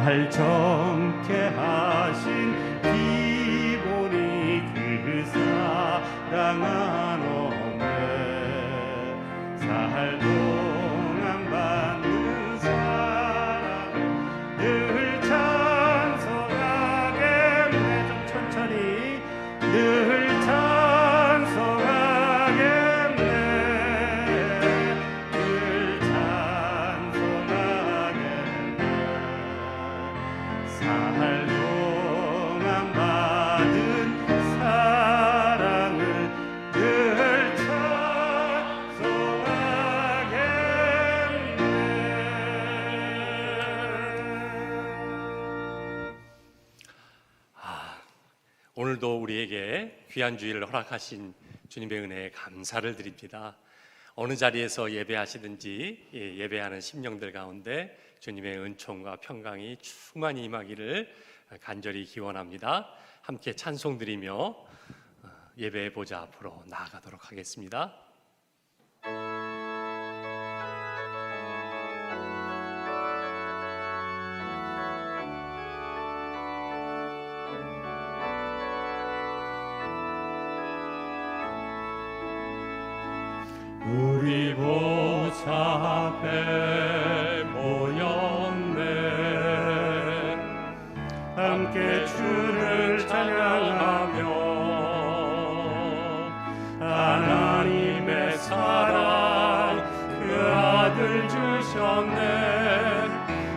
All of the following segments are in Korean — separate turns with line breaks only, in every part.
날 젊게 하신 기본이 그 사랑 한없네. 살 동안 받는 사랑을 늘 찬송하겠네. 좀 천천히 늘 찬송하겠네. 늘 찬송하겠네. 살 동안 받은 사랑을 늘 찬송하겠네.
오늘도 우리에게 귀한 주일을 허락하신 주님의 은혜에 감사를 드립니다. 어느 자리에서 예배하시든지 예배하는 심령들 가운데 주님의 은총과 평강이 충만히 임하기를 간절히 기원합니다. 함께 찬송 드리며 예배의 보좌 앞으로 나아가도록 하겠습니다.
우리 보좌 앞에 모였네. 함께 주를 찬양하며 하나님의 사랑 그 아들 주셨네.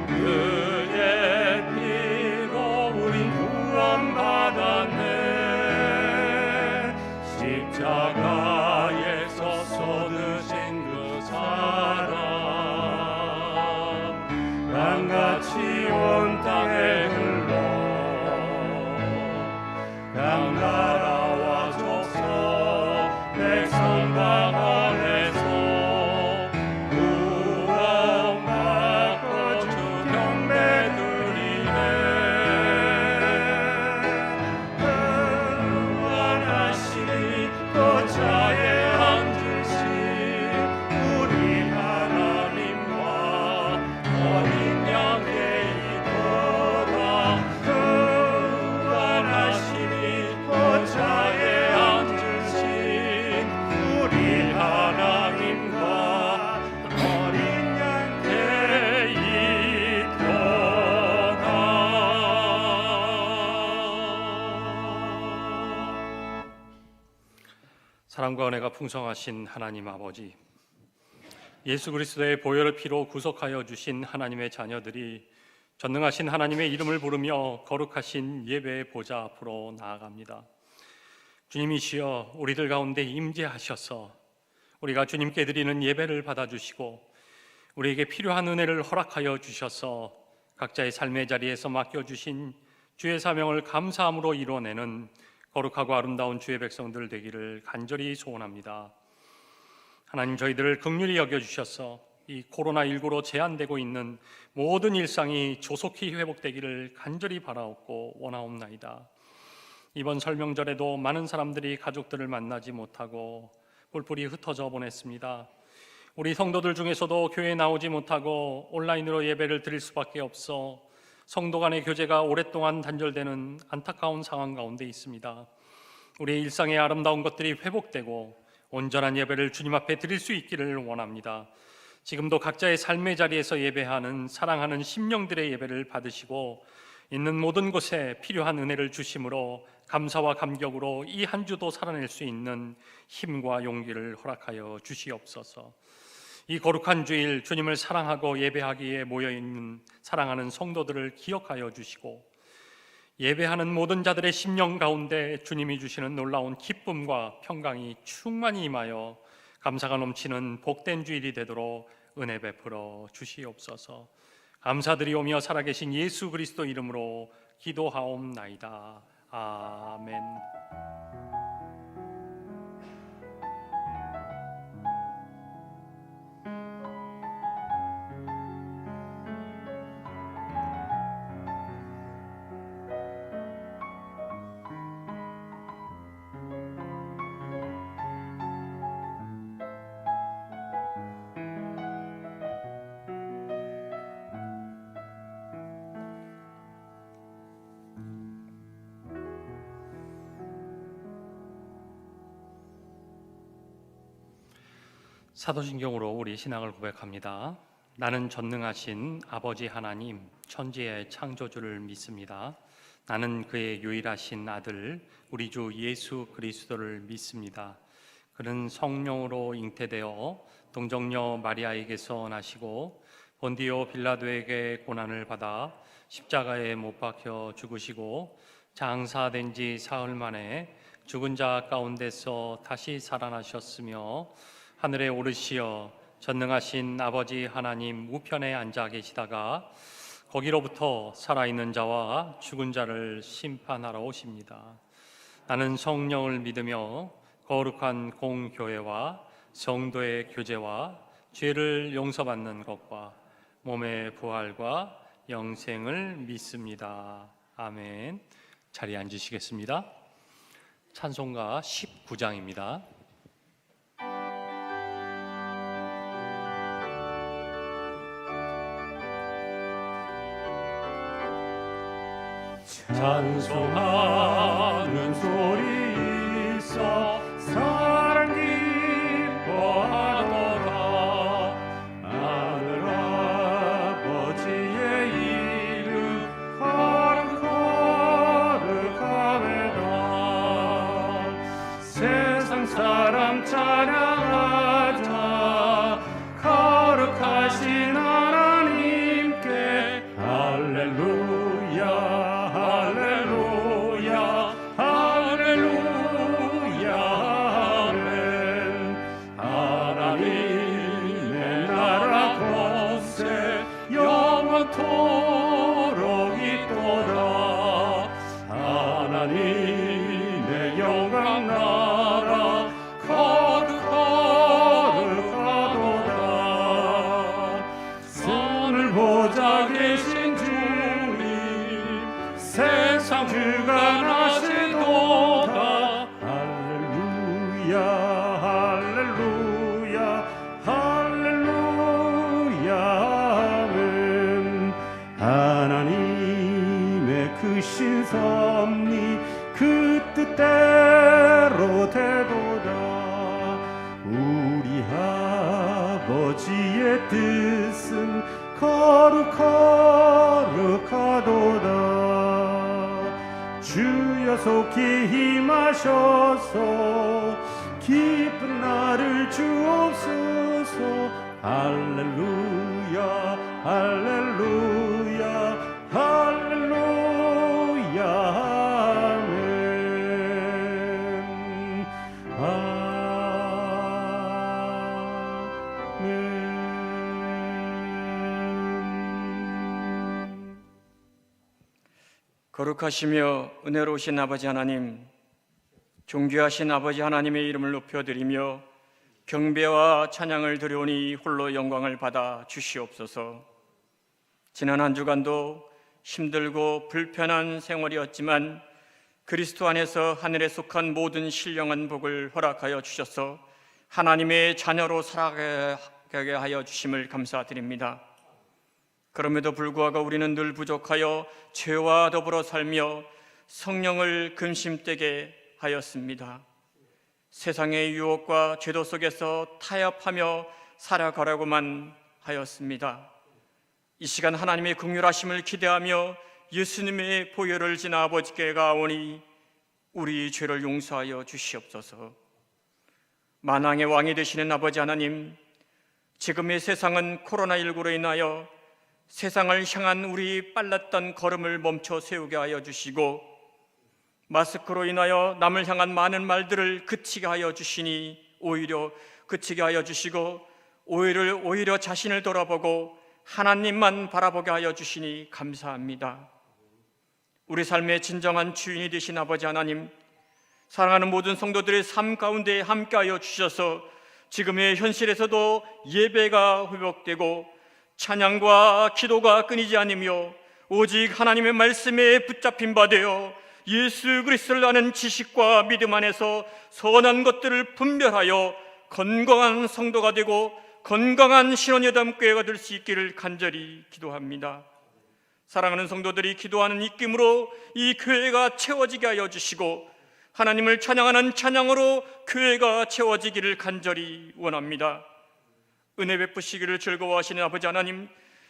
그의 피로 우리 구원받았네. 십자가에서 쏟으신 그 사랑 강같이 온 땅에 흘러 각 나라와 족속 백성과 원에서 구원받고 주 경배 드리네. 원하시니 보좌에 앉으신 우리 하나님과 어린 양의 이도가 원하시니 보좌에 앉으신 우리 하나님과 어린 양의 이도다.
사랑과 은혜가 풍성하신 하나님 아버지, 예수 그리스도의 보혈의 피로 구속하여 주신 하나님의 자녀들이 전능하신 하나님의 이름을 부르며 거룩하신 예배의 보좌 앞으로 나아갑니다. 주님이시여, 우리들 가운데 임재하셔서 우리가 주님께 드리는 예배를 받아주시고 우리에게 필요한 은혜를 허락하여 주셔서 각자의 삶의 자리에서 맡겨주신 주의 사명을 감사함으로 이루어내는 거룩하고 아름다운 주의 백성들 되기를 간절히 소원합니다. 하나님, 저희들을 긍휼히 여겨주셔서 이 코로나19로 제한되고 있는 모든 일상이 조속히 회복되기를 간절히 바라옵고 원하옵나이다. 이번 설명절에도 많은 사람들이 가족들을 만나지 못하고 뿔뿔이 흩어져 보냈습니다. 우리 성도들 중에서도 교회에 나오지 못하고 온라인으로 예배를 드릴 수밖에 없어 성도 간의 교제가 오랫동안 단절되는 안타까운 상황 가운데 있습니다. 우리의 일상의 아름다운 것들이 회복되고 온전한 예배를 주님 앞에 드릴 수 있기를 원합니다. 지금도 각자의 삶의 자리에서 예배하는 사랑하는 심령들의 예배를 받으시고 있는 모든 곳에 필요한 은혜를 주심으로 감사와 감격으로 이 한 주도 살아낼 수 있는 힘과 용기를 허락하여 주시옵소서. 이 거룩한 주일 주님을 사랑하고 예배하기에 모여있는 사랑하는 성도들을 기억하여 주시고 예배하는 모든 자들의 심령 가운데 주님이 주시는 놀라운 기쁨과 평강이 충만히 임하여 감사가 넘치는 복된 주일이 되도록 은혜 베풀어 주시옵소서. 감사드리오며 살아계신 예수 그리스도 이름으로 기도하옵나이다. 아멘. 사도신경으로 우리 신앙을 고백합니다. 나는 전능하신 아버지 하나님, 천지의 창조주를 믿습니다. 나는 그의 유일하신 아들, 우리 주 예수 그리스도를 믿습니다. 그는 성령으로 잉태되어 동정녀 마리아에게서 나시고 본디오 빌라도에게 고난을 받아 십자가에 못 박혀 죽으시고 장사된 지 사흘 만에 죽은 자 가운데서 다시 살아나셨으며 하늘에 오르시어 전능하신 아버지 하나님 우편에 앉아 계시다가 거기로부터 살아있는 자와 죽은 자를 심판하러 오십니다. 나는 성령을 믿으며 거룩한 공교회와 성도의 교제와 죄를 용서받는 것과 몸의 부활과 영생을 믿습니다. 아멘. 자리에 앉으시겠습니다. 찬송가 19장입니다.
찬송하는 소리 있어 사랑 기뻐하더라. 하늘 아버지의 이름 거룩하다. 세상 사람 찬양하자. 거룩하신 하나님께 할렐루야. 영원토록 있도다. 하나님의 영광 나라 거룩하도다. 선을 보자 계신 주님 세상 주가 나시도다. 할렐루야 할렐루야 할렐루야. 하나님의 크신 섭리 그 뜻대로 되도다. 우리 아버지의 뜻은 거룩하도다. 주여 속히 힘하셔서 기쁜 날을 주옵소서. 할렐루야 할렐루야 할렐루야. 아멘 아멘.
거룩하시며 은혜로우신 아버지 하나님, 존귀하신 아버지 하나님의 이름을 높여드리며 경배와 찬양을 드려오니 홀로 영광을 받아 주시옵소서. 지난 한 주간도 힘들고 불편한 생활이었지만 그리스도 안에서 하늘에 속한 모든 신령한 복을 허락하여 주셔서 하나님의 자녀로 살아가게 하여 주심을 감사드립니다. 그럼에도 불구하고 우리는 늘 부족하여 죄와 더불어 살며 성령을 근심되게 하였습니다. 세상의 유혹과 죄도 속에서 타협하며 살아가려고만 하였습니다. 이 시간 하나님의 긍휼하심을 기대하며 예수님의 보혈을 지나 아버지께 가오니 우리 죄를 용서하여 주시옵소서. 만왕의 왕이 되시는 아버지 하나님, 지금의 세상은 코로나19로 인하여 세상을 향한 우리 빨랐던 걸음을 멈춰 세우게 하여 주시고 마스크로 인하여 남을 향한 많은 말들을 그치게 하여 주시니 오히려 그치게 하여 주시고 오히려 자신을 돌아보고 하나님만 바라보게 하여 주시니 감사합니다. 우리 삶의 진정한 주인이 되신 아버지 하나님, 사랑하는 모든 성도들의 삶 가운데 함께하여 주셔서 지금의 현실에서도 예배가 회복되고 찬양과 기도가 끊이지 않으며 오직 하나님의 말씀에 붙잡힌 바 되어 예수 그리스도를 아는 지식과 믿음 안에서 선한 것들을 분별하여 건강한 성도가 되고 건강한 신원여담교회가 될 수 있기를 간절히 기도합니다. 사랑하는 성도들이 기도하는 입김으로 이 교회가 채워지게 하여 주시고 하나님을 찬양하는 찬양으로 교회가 채워지기를 간절히 원합니다. 은혜 베푸시기를 즐거워하시는 아버지 하나님,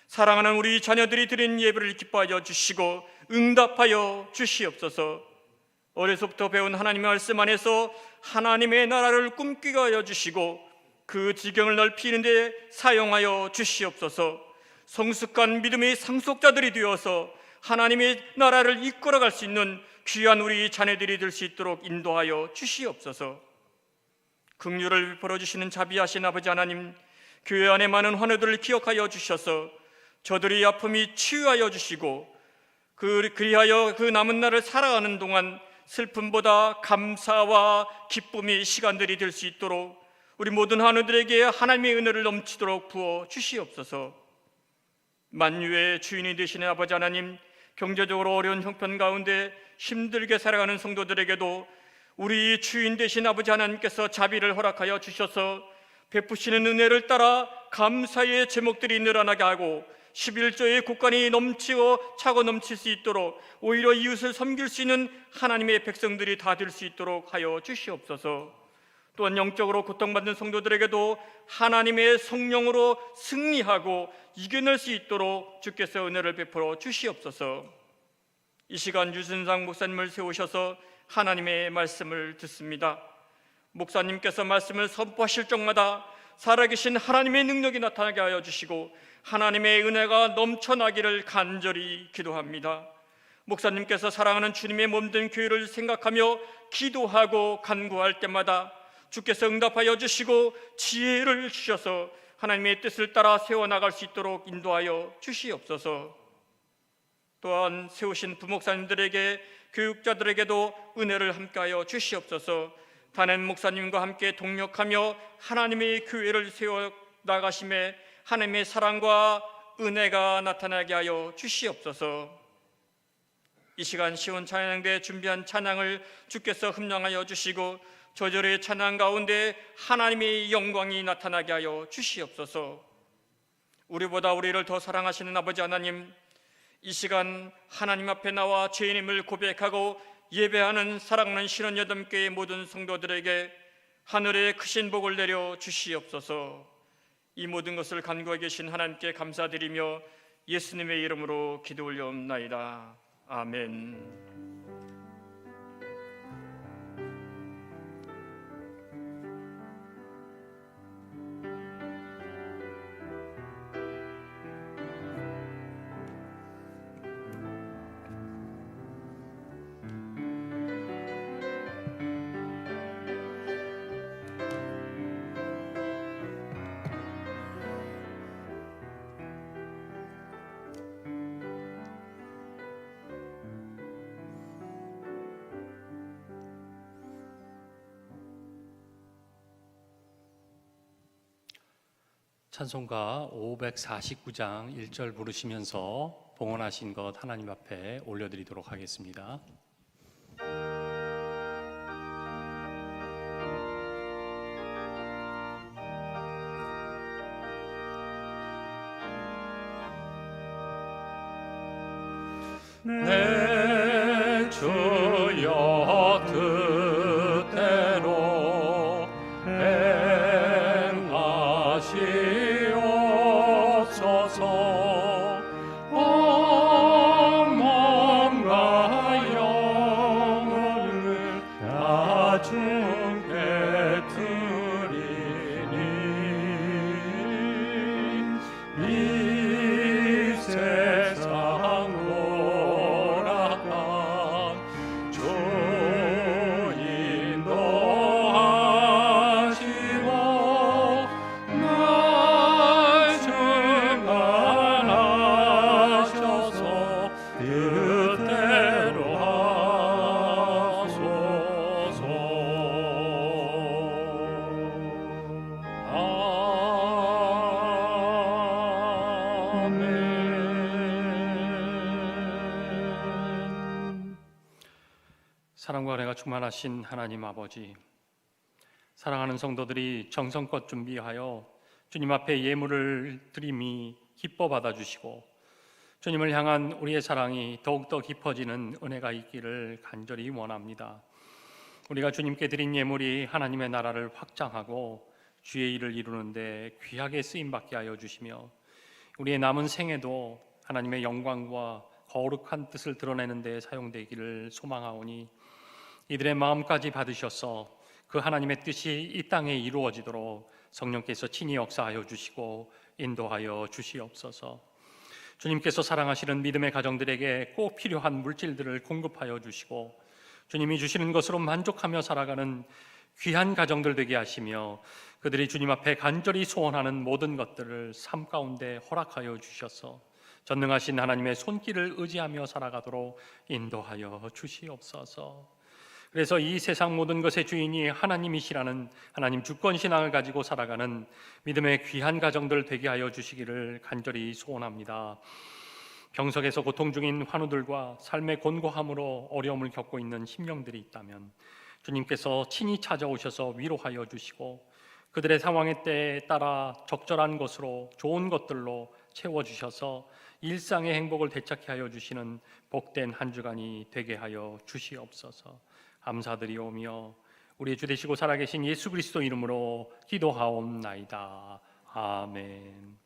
사랑하는 우리 자녀들이 드린 예배를 기뻐하여 주시고 응답하여 주시옵소서. 어려서부터 배운 하나님의 말씀 안에서 하나님의 나라를 꿈꾸게 하여 주시고 그 지경을 넓히는 데 사용하여 주시옵소서. 성숙한 믿음의 상속자들이 되어서 하나님의 나라를 이끌어갈 수 있는 귀한 우리 자녀들이 될 수 있도록 인도하여 주시옵소서. 긍휼을 베풀어 주시는 자비하신 아버지 하나님, 교회 안에 많은 환우들을 기억하여 주셔서 저들의 아픔이 치유하여 주시고 그리하여 그 남은 날을 살아가는 동안 슬픔보다 감사와 기쁨의 시간들이 될 수 있도록 우리 모든 환우들에게 하나님의 은혜를 넘치도록 부어 주시옵소서. 만유의 주인이 되시는 아버지 하나님, 경제적으로 어려운 형편 가운데 힘들게 살아가는 성도들에게도 우리 주인 되신 아버지 하나님께서 자비를 허락하여 주셔서 베푸시는 은혜를 따라 감사의 제목들이 늘어나게 하고 11조의 곳간이 넘치고 차고 넘칠 수 있도록 오히려 이웃을 섬길 수 있는 하나님의 백성들이 다 될 수 있도록 하여 주시옵소서. 또한 영적으로 고통받는 성도들에게도 하나님의 성령으로 승리하고 이겨낼 수 있도록 주께서 은혜를 베풀어 주시옵소서. 이 시간 유순상 목사님을 세우셔서 하나님의 말씀을 듣습니다. 목사님께서 말씀을 선포하실 적마다 살아계신 하나님의 능력이 나타나게 하여 주시고 하나님의 은혜가 넘쳐나기를 간절히 기도합니다. 목사님께서 사랑하는 주님의 몸된 교회를 생각하며 기도하고 간구할 때마다 주께서 응답하여 주시고 지혜를 주셔서 하나님의 뜻을 따라 세워나갈 수 있도록 인도하여 주시옵소서. 또한 세우신 부목사님들에게 교육자들에게도 은혜를 함께하여 주시옵소서. 다른 목사님과 함께 동력하며 하나님의 교회를 세워나가심에 하나님의 사랑과 은혜가 나타나게 하여 주시옵소서. 이 시간 시온 찬양대에 준비한 찬양을 주께서 흠량하여 주시고 저절의 찬양 가운데 하나님의 영광이 나타나게 하여 주시옵소서. 우리보다 우리를 더 사랑하시는 아버지 하나님, 이 시간 하나님 앞에 나와 죄인임을 고백하고 예배하는 사랑하는 신원 여덟교회의 모든 성도들에게 하늘의 크신 복을 내려 주시옵소서. 이 모든 것을 간구하고 계신 하나님께 감사드리며 예수님의 이름으로 기도 올려옵나이다. 아멘.
찬송가 549장 1절 부르시면서 봉헌하신 것 하나님 앞에 올려드리도록 하겠습니다. 내 주여 뜻대로 행하시옵소서. 몸과 영혼을 다 주께 드리니 이 세상 돌아가 주 인도하시고 날 충만하셔서 뜻대로 하소서. 아멘. 사랑과 은혜가 충만하신 하나님 아버지, 사랑하는 성도들이 정성껏 준비하여 주님 앞에 예물을 드림이 기뻐 받아주시고 주님을 향한 우리의 사랑이 더욱더 깊어지는 은혜가 있기를 간절히 원합니다. 우리가 주님께 드린 예물이 하나님의 나라를 확장하고 주의 일을 이루는데 귀하게 쓰임받게 하여 주시며 우리의 남은 생애도 하나님의 영광과 거룩한 뜻을 드러내는 데 사용되기를 소망하오니 이들의 마음까지 받으셔서 그 하나님의 뜻이 이 땅에 이루어지도록 성령께서 친히 역사하여 주시고 인도하여 주시옵소서. 주님께서 사랑하시는 믿음의 가정들에게 꼭 필요한 물질들을 공급하여 주시고 주님이 주시는 것으로 만족하며 살아가는 귀한 가정들 되게 하시며 그들이 주님 앞에 간절히 소원하는 모든 것들을 삶 가운데 허락하여 주셔서 전능하신 하나님의 손길을 의지하며 살아가도록 인도하여 주시옵소서. 그래서 이 세상 모든 것의 주인이 하나님이시라는 하나님 주권신앙을 가지고 살아가는 믿음의 귀한 가정들 되게 하여 주시기를 간절히 소원합니다. 병석에서 고통 중인 환우들과 삶의 곤고함으로 어려움을 겪고 있는 심령들이 있다면 주님께서 친히 찾아오셔서 위로하여 주시고 그들의 상황의 때에 따라 적절한 것으로 좋은 것들로 채워주셔서 일상의 행복을 되찾게 하여 주시는 복된 한 주간이 되게 하여 주시옵소서. 감사드리오며 우리 주 되시고 살아계신 예수 그리스도 이름으로 기도하옵나이다. 아멘.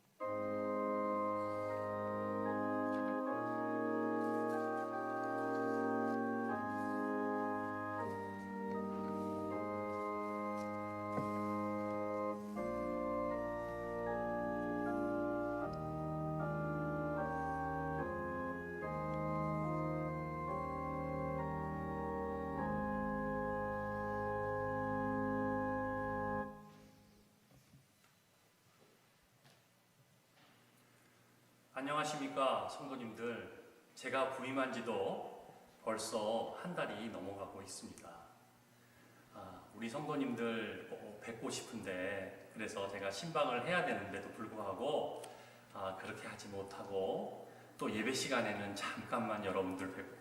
안녕하십니까 성도님들. 제가 부임한 지도 벌써 한 달이 넘어가고 있습니다. 우리 성도님들 뵙고 싶은데 그래서 제가 신방을 해야 되는데도 불구하고 그렇게 하지 못하고 또 예배 시간에는 잠깐만 여러분들 뵙고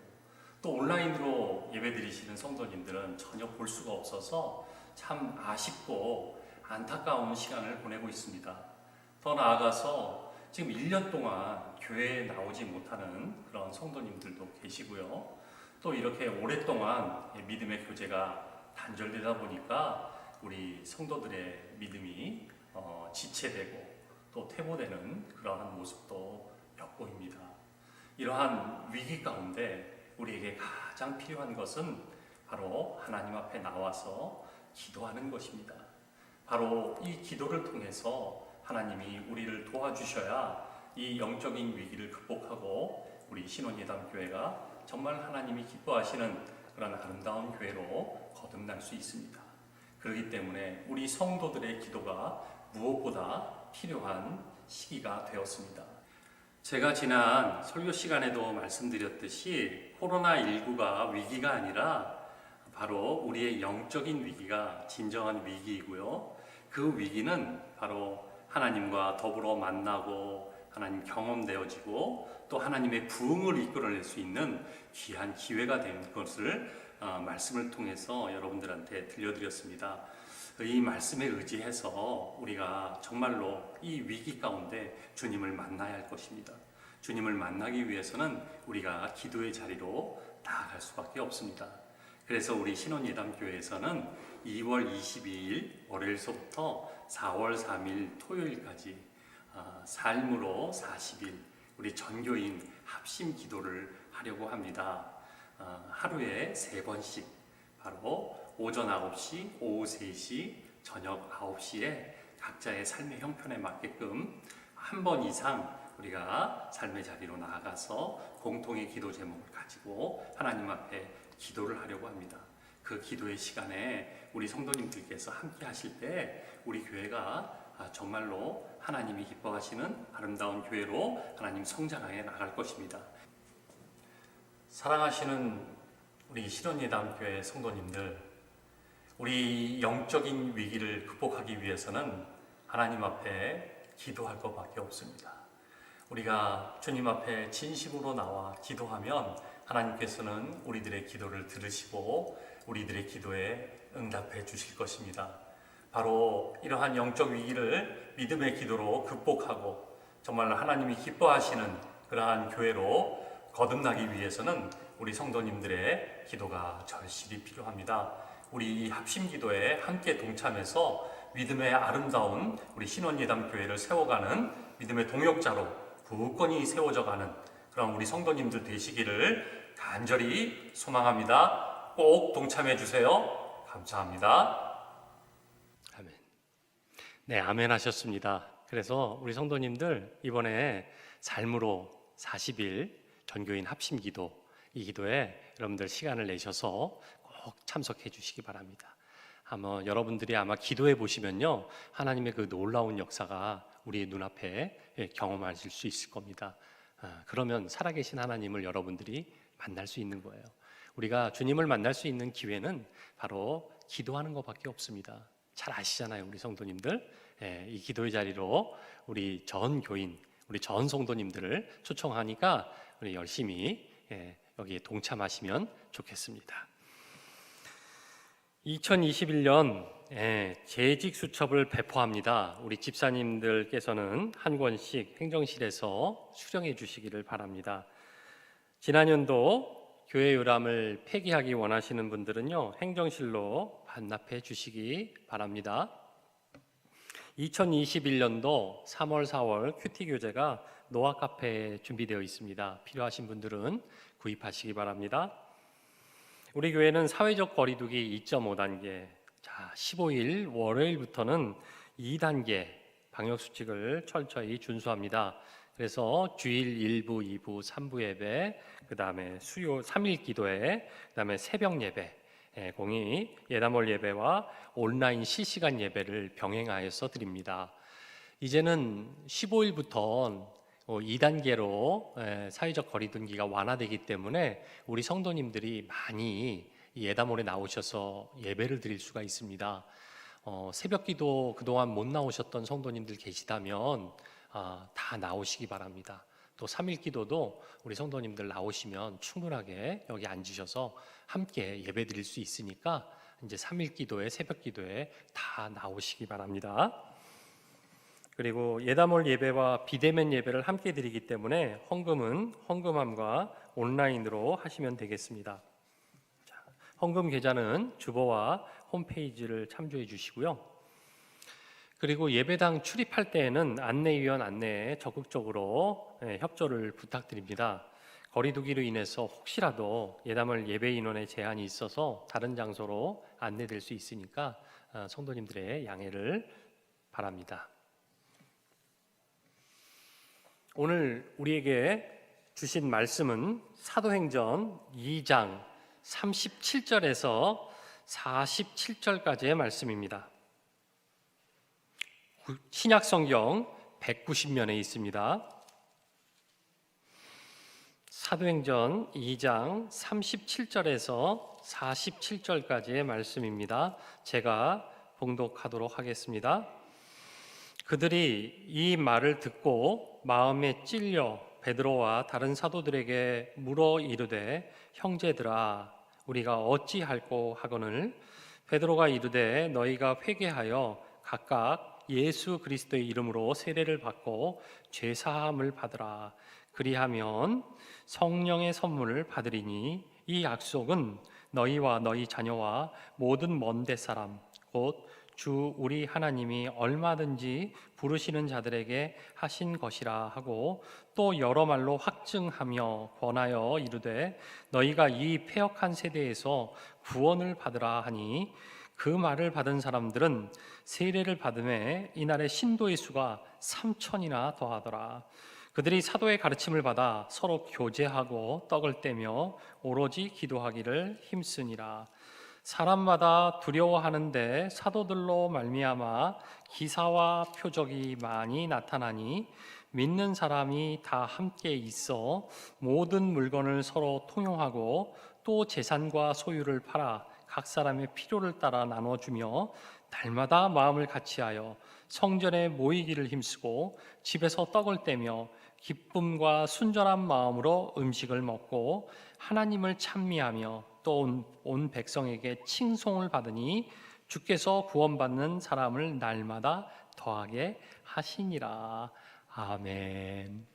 또 온라인으로 예배 드리시는 성도님들은 전혀 볼 수가 없어서 참 아쉽고 안타까운 시간을 보내고 있습니다. 더 나아가서 지금 1년 동안 교회에 나오지 못하는 그런 성도님들도 계시고요. 또 이렇게 오랫동안 믿음의 교제가 단절되다 보니까 우리 성도들의 믿음이 지체되고 또 퇴보되는 그러한 모습도 엿보입니다. 이러한 위기 가운데 우리에게 가장 필요한 것은 바로 하나님 앞에 나와서 기도하는 것입니다. 바로 이 기도를 통해서 하나님이 우리를 도와주셔야 이 영적인 위기를 극복하고 우리 신원예담교회가 정말 하나님이 기뻐하시는 그런 아름다운 교회로 거듭날 수 있습니다. 그렇기 때문에 우리 성도들의 기도가 무엇보다 필요한 시기가 되었습니다. 제가 지난 설교 시간에도 말씀드렸듯이 코로나19가 위기가 아니라 바로 우리의 영적인 위기가 진정한 위기이고요. 그 위기는 바로 하나님과 더불어 만나고 하나님 경험되어지고 또 하나님의 부흥을 이끌어낼 수 있는 귀한 기회가 된 것을 말씀을 통해서 여러분들한테 들려드렸습니다. 이 말씀에 의지해서 우리가 정말로 이 위기 가운데 주님을 만나야 할 것입니다. 주님을 만나기 위해서는 우리가 기도의 자리로 나아갈 수밖에 없습니다. 그래서 우리 신원예담교회에서는 2월 22일 월요일서부터 4월 3일 토요일까지 삶으로 40일 우리 전교인 합심 기도를 하려고 합니다. 하루에 3번씩 바로 오전 9시, 오후 3시, 저녁 9시에 각자의 삶의 형편에 맞게끔 한 번 이상 우리가 삶의 자리로 나아가서 공통의 기도 제목을 가지고 하나님 앞에 기도를 하려고 합니다. 그 기도의 시간에 우리 성도님들께서 함께 하실 때 우리 교회가 정말로 하나님이 기뻐하시는 아름다운 교회로 하나님 성장하여 나갈 것입니다. 사랑하시는 우리 신원예담교회 성도님들, 우리 영적인 위기를 극복하기 위해서는 하나님 앞에 기도할 것밖에 없습니다. 우리가 주님 앞에 진심으로 나와 기도하면 하나님께서는 우리들의 기도를 들으시고 우리들의 기도에 응답해 주실 것입니다. 바로 이러한 영적 위기를 믿음의 기도로 극복하고 정말 하나님이 기뻐하시는 그러한 교회로 거듭나기 위해서는 우리 성도님들의 기도가 절실히 필요합니다. 우리 이 합심 기도에 함께 동참해서 믿음의 아름다운 우리 신원예담교회를 세워가는 믿음의 동역자로 굳건히 세워져가는 그런 우리 성도님들 되시기를 간절히 소망합니다. 꼭 동참해 주세요. 감사합니다. 아멘. 네, 아멘 하셨습니다. 그래서 우리 성도님들 이번에 삶으로 40일 전교인 합심기도, 이 기도에 여러분들 시간을 내셔서 꼭 참석해 주시기 바랍니다. 여러분들이 아마 기도해 보시면요, 하나님의 그 놀라운 역사가 우리 눈앞에 경험하실 수 있을 겁니다. 그러면 살아계신 하나님을 여러분들이 만날 수 있는 거예요. 우리가 주님을 만날 수 있는 기회는 바로 기도하는 것밖에 없습니다. 잘 아시잖아요, 우리 성도님들. 이 기도의 자리로 우리 전 교인, 우리 전 성도님들을 초청하니까 우리 열심히 여기에 동참하시면 좋겠습니다. 2021년 재직 수첩을 배포합니다. 우리 집사님들께서는 한 권씩 행정실에서 수령해 주시기를 바랍니다. 지난년도 교회 요람을 폐기하기 원하시는 분들은요, 행정실로 반납해 주시기 바랍니다. 2021년도 3월, 4월 큐티 교재가 노아 카페에 준비되어 있습니다. 필요하신 분들은 구입하시기 바랍니다. 우리 교회는 사회적 거리두기 2.5단계, 15일 월요일부터는 2단계 방역수칙을 철저히 준수합니다. 그래서 주일 1부, 2부, 3부 예배, 그 다음에 수요 3일 기도회, 그 다음에 새벽 예배, 공의 예담월 예배와 온라인 실시간 예배를 병행하여서 드립니다. 이제는 15일부터 2단계로 사회적 거리두기가 완화되기 때문에 우리 성도님들이 많이 예담월에 나오셔서 예배를 드릴 수가 있습니다. 새벽기도 그동안 못 나오셨던 성도님들 계시다면 다 나오시기 바랍니다. 또 3일 기도도 우리 성도님들 나오시면 충분하게 여기 앉으셔서 함께 예배 드릴 수 있으니까 이제 3일 기도에 새벽 기도에 다 나오시기 바랍니다. 그리고 예담월 예배와 비대면 예배를 함께 드리기 때문에 헌금은 헌금함과 온라인으로 하시면 되겠습니다. 헌금 계좌는 주보와 홈페이지를 참조해 주시고요. 그리고 예배당 출입할 때에는 안내위원 안내에 적극적으로 협조를 부탁드립니다. 거리두기로 인해서 혹시라도 예담월 예배 인원의 제한이 있어서 다른 장소로 안내될 수 있으니까 성도님들의 양해를 바랍니다. 오늘 우리에게 주신 말씀은 사도행전 2장 37절에서 47절까지의 말씀입니다. 신약성경 190면에 있습니다. 사도행전 2장 37절에서 47절까지의 말씀입니다. 제가 봉독하도록 하겠습니다. 그들이 이 말을 듣고 마음에 찔려 베드로와 다른 사도들에게 물어 이르되 형제들아 우리가 어찌할꼬 하거늘 베드로가 이르되 너희가 회개하여 각각 예수 그리스도의 이름으로 세례를 받고 죄 사함을 받으라. 그리하면 성령의 선물을 받으리니 이 약속은 너희와 너희 자녀와 모든 먼데 사람 곧 주 우리 하나님이 얼마든지 부르시는 자들에게 하신 것이라 하고 또 여러 말로 확증하며 권하여 이르되 너희가 이 패역한 세대에서 구원을 받으라 하니 그 말을 받은 사람들은 세례를 받음에 이날의 신도의 수가 3,000이나 더하더라. 그들이 사도의 가르침을 받아 서로 교제하고 떡을 떼며 오로지 기도하기를 힘쓰니라. 사람마다 두려워하는데 사도들로 말미암아 기사와 표적이 많이 나타나니 믿는 사람이 다 함께 있어 모든 물건을 서로 통용하고 또 재산과 소유를 팔아 각 사람의 필요를 따라 나눠주며 날마다 마음을 같이하여 성전에 모이기를 힘쓰고 집에서 떡을 떼며 기쁨과 순전한 마음으로 음식을 먹고 하나님을 찬미하며 또 온 백성에게 칭송을 받으니 주께서 구원받는 사람을 날마다 더하게 하시니라. 아멘.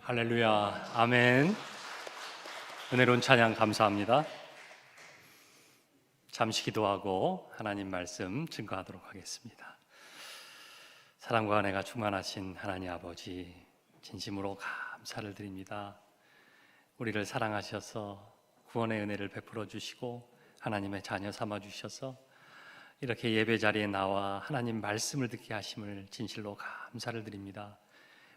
할렐루야, 아멘. 은혜로운 찬양 감사합니다. 잠시 기도하고 하나님 말씀 증거하도록 하겠습니다. 사랑과 은혜가 충만하신 하나님 아버지, 진심으로 감사를 드립니다. 우리를 사랑하셔서 구원의 은혜를 베풀어 주시고 하나님의 자녀 삼아 주셔서 이렇게 예배 자리에 나와 하나님 말씀을 듣게 하심을 진실로 감사를 드립니다.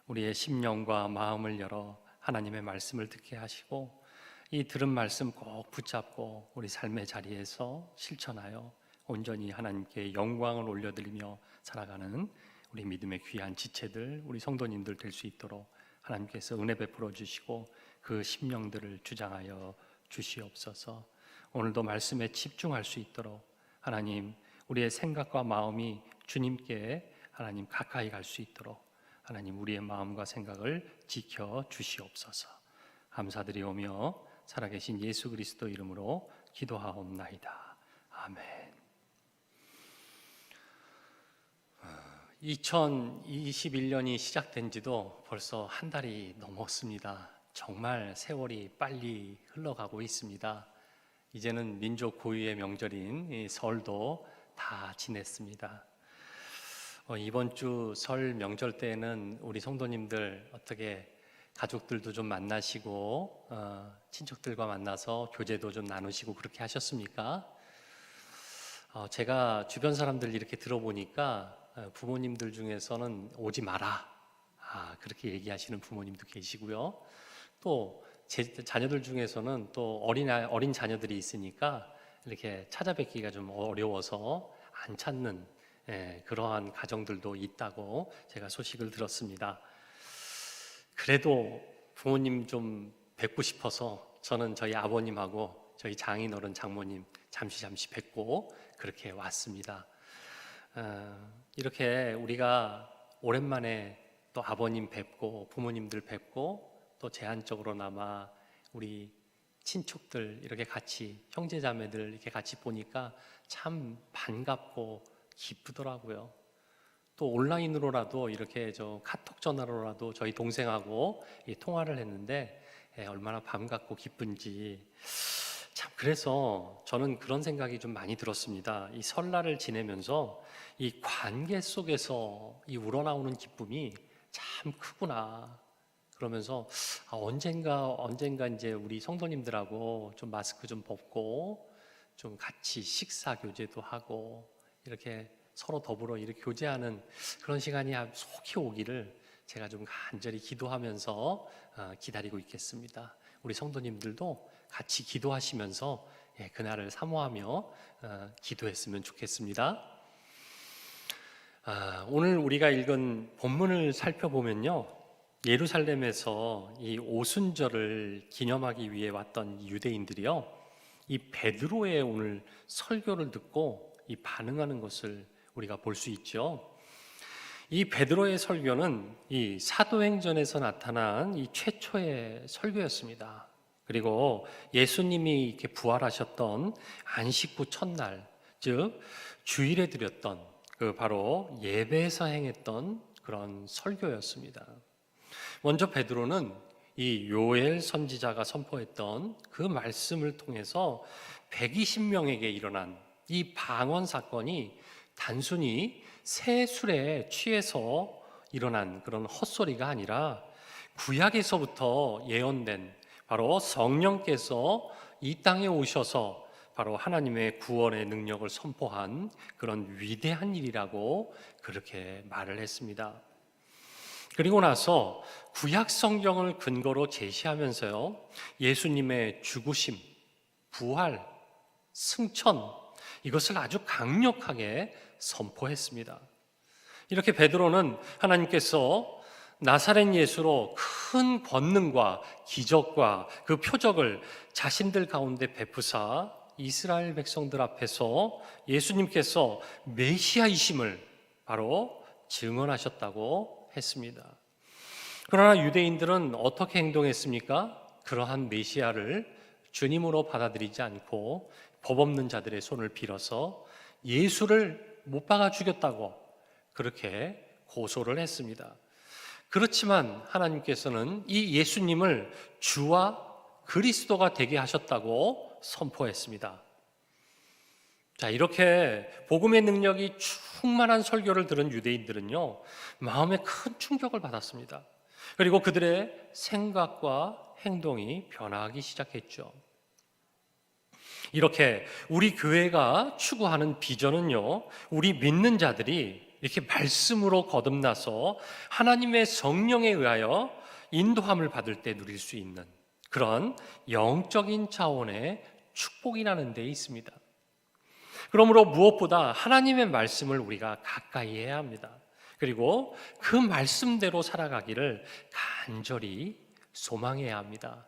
우리의 심령과 마음을 열어 하나님의 말씀을 듣게 하시고 이 들은 말씀 꼭 붙잡고 우리 삶의 자리에서 실천하여 온전히 하나님께 영광을 올려드리며 살아가는 우리 믿음의 귀한 지체들, 우리 성도님들 될 수 있도록 하나님께서 은혜 베풀어 주시고 그 심령들을 주장하여 주시옵소서. 오늘도 말씀에 집중할 수 있도록 하나님, 우리의 생각과 마음이 주님께 하나님 가까이 갈 수 있도록 하나님 우리의 마음과 생각을 지켜 주시옵소서. 감사드리오며 살아계신 예수 그리스도 이름으로 기도하옵나이다. 아멘. 2021년이 시작된 지도 벌써 한 달이 넘었습니다. 정말 세월이 빨리 흘러가고 있습니다. 이제는 민족 고유의 명절인 이 설도 다 지냈습니다. 이번 주 설 명절 때에는 우리 성도님들 어떻게 가족들도 좀 만나시고 친척들과 만나서 교제도 좀 나누시고 그렇게 하셨습니까? 제가 주변 사람들 이렇게 들어보니까 부모님들 중에서는 오지 마라 그렇게 얘기하시는 부모님도 계시고요. 또 제 자녀들 중에서는 또 어린 자녀들이 있으니까 이렇게 찾아뵙기가 좀 어려워서 안 찾는 그러한 가정들도 있다고 제가 소식을 들었습니다. 그래도 부모님 좀 뵙고 싶어서 저는 저희 아버님하고 저희 장인어른 장모님 잠시 뵙고 그렇게 왔습니다. 이렇게 우리가 오랜만에 또 아버님 뵙고 부모님들 뵙고 또 제한적으로나마 우리 친척들 이렇게 같이 형제자매들 이렇게 같이 보니까 참 반갑고 기쁘더라고요. 또 온라인으로라도 이렇게 카톡 전화로라도 저희 동생하고 통화를 했는데 얼마나 반갑고 기쁜지 참 그래서 저는 그런 생각이 좀 많이 들었습니다. 이 설날을 지내면서 이 관계 속에서 이 우러나오는 기쁨이 참 크구나. 그러면서 언젠가 이제 우리 성도님들하고 좀 마스크 좀 벗고 좀 같이 식사 교제도 하고 이렇게 서로 더불어 이렇게 교제하는 그런 시간이 속히 오기를 제가 좀 간절히 기도하면서 기다리고 있겠습니다. 우리 성도님들도 같이 기도하시면서 그날을 사모하며 기도했으면 좋겠습니다. 오늘 우리가 읽은 본문을 살펴보면요, 예루살렘에서 이 오순절을 기념하기 위해 왔던 유대인들이요, 이 베드로의 오늘 설교를 듣고 이 반응하는 것을 우리가 볼 수 있죠. 이 베드로의 설교는 이 사도행전에서 나타난 이 최초의 설교였습니다. 그리고 예수님이 이렇게 부활하셨던 안식 후 첫날, 즉 주일에 드렸던 그 바로 예배에서 행했던 그런 설교였습니다. 먼저 베드로는 이 요엘 선지자가 선포했던 그 말씀을 통해서 120명에게 일어난 이 방언 사건이 단순히 새 술에 취해서 일어난 그런 헛소리가 아니라 구약에서부터 예언된 바로 성령께서 이 땅에 오셔서 바로 하나님의 구원의 능력을 선포한 그런 위대한 일이라고 그렇게 말을 했습니다. 그리고 나서 구약 성경을 근거로 제시하면서요, 예수님의 죽으심, 부활, 승천, 이것을 아주 강력하게 선포했습니다. 이렇게 베드로는 하나님께서 나사렛 예수로 큰 권능과 기적과 그 표적을 자신들 가운데 베푸사 이스라엘 백성들 앞에서 예수님께서 메시아이심을 바로 증언하셨다고 했습니다. 그러나 유대인들은 어떻게 행동했습니까? 그러한 메시아를 주님으로 받아들이지 않고 법 없는 자들의 손을 빌어서 예수를 못 박아 죽였다고 그렇게 고소를 했습니다. 그렇지만 하나님께서는 이 예수님을 주와 그리스도가 되게 하셨다고 선포했습니다. 자, 이렇게 복음의 능력이 충만한 설교를 들은 유대인들은요, 마음에 큰 충격을 받았습니다. 그리고 그들의 생각과 행동이 변화하기 시작했죠. 이렇게 우리 교회가 추구하는 비전은요, 우리 믿는 자들이 이렇게 말씀으로 거듭나서 하나님의 성령에 의하여 인도함을 받을 때 누릴 수 있는 그런 영적인 차원의 축복이라는 데 있습니다. 그러므로 무엇보다 하나님의 말씀을 우리가 가까이 해야 합니다. 그리고 그 말씀대로 살아가기를 간절히 소망해야 합니다.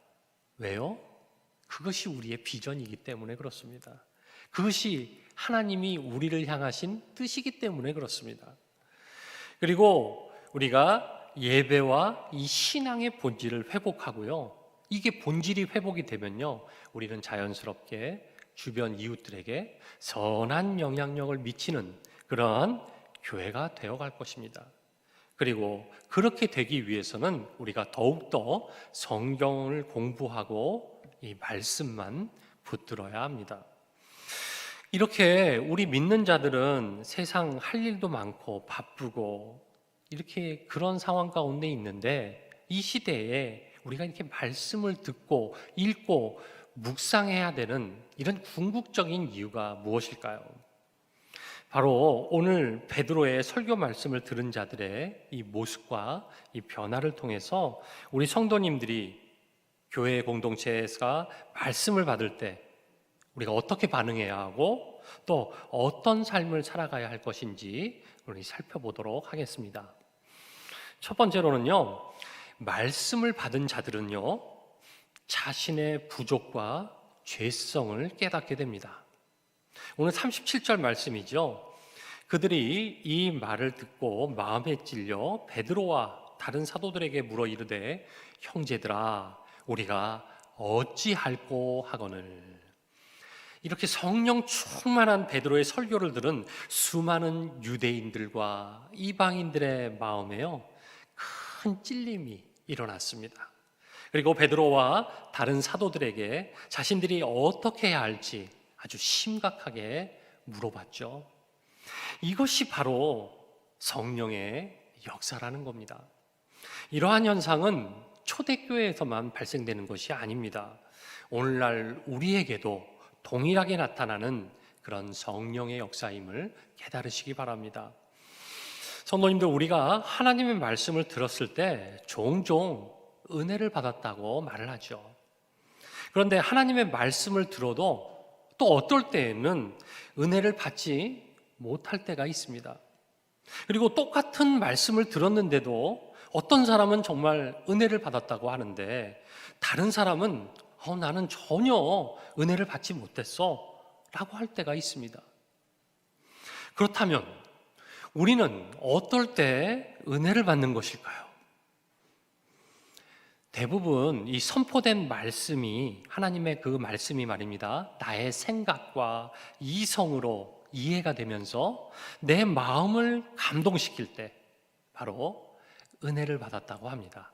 왜요? 그것이 우리의 비전이기 때문에 그렇습니다. 그것이 하나님이 우리를 향하신 뜻이기 때문에 그렇습니다. 그리고 우리가 예배와 이 신앙의 본질을 회복하고요, 이게 본질이 회복이 되면요, 우리는 자연스럽게 주변 이웃들에게 선한 영향력을 미치는 그러한 교회가 되어갈 것입니다. 그리고 그렇게 되기 위해서는 우리가 더욱더 성경을 공부하고 이 말씀만 붙들어야 합니다. 이렇게 우리 믿는 자들은 세상 할 일도 많고 바쁘고 이렇게 그런 상황 가운데 있는데, 이 시대에 우리가 이렇게 말씀을 듣고 읽고 묵상해야 되는 이런 궁극적인 이유가 무엇일까요? 바로 오늘 베드로의 설교 말씀을 들은 자들의 이 모습과 이 변화를 통해서 우리 성도님들이 교회 공동체가 말씀을 받을 때 우리가 어떻게 반응해야 하고 또 어떤 삶을 살아가야 할 것인지 우리 살펴보도록 하겠습니다. 첫 번째로는요, 말씀을 받은 자들은요, 자신의 부족과 죄성을 깨닫게 됩니다. 오늘 37절 말씀이죠. 그들이 이 말을 듣고 마음에 찔려 베드로와 다른 사도들에게 물어 이르되, 형제들아, 우리가 어찌할꼬 하거늘. 이렇게 성령 충만한 베드로의 설교를 들은 수많은 유대인들과 이방인들의 마음에요, 큰 찔림이 일어났습니다. 그리고 베드로와 다른 사도들에게 자신들이 어떻게 해야 할지 아주 심각하게 물어봤죠. 이것이 바로 성령의 역사라는 겁니다. 이러한 현상은 초대교회에서만 발생되는 것이 아닙니다. 오늘날 우리에게도 동일하게 나타나는 그런 성령의 역사임을 깨달으시기 바랍니다. 성도님들, 우리가 하나님의 말씀을 들었을 때 종종 은혜를 받았다고 말을 하죠. 그런데 하나님의 말씀을 들어도 또 어떨 때에는 은혜를 받지 못할 때가 있습니다. 그리고 똑같은 말씀을 들었는데도 어떤 사람은 정말 은혜를 받았다고 하는데 다른 사람은 나는 전혀 은혜를 받지 못했어 라고 할 때가 있습니다. 그렇다면 우리는 어떨 때 은혜를 받는 것일까요? 대부분 이 선포된 말씀이, 하나님의 그 말씀이 말입니다, 나의 생각과 이성으로 이해가 되면서 내 마음을 감동시킬 때 바로 은혜를 받았다고 합니다.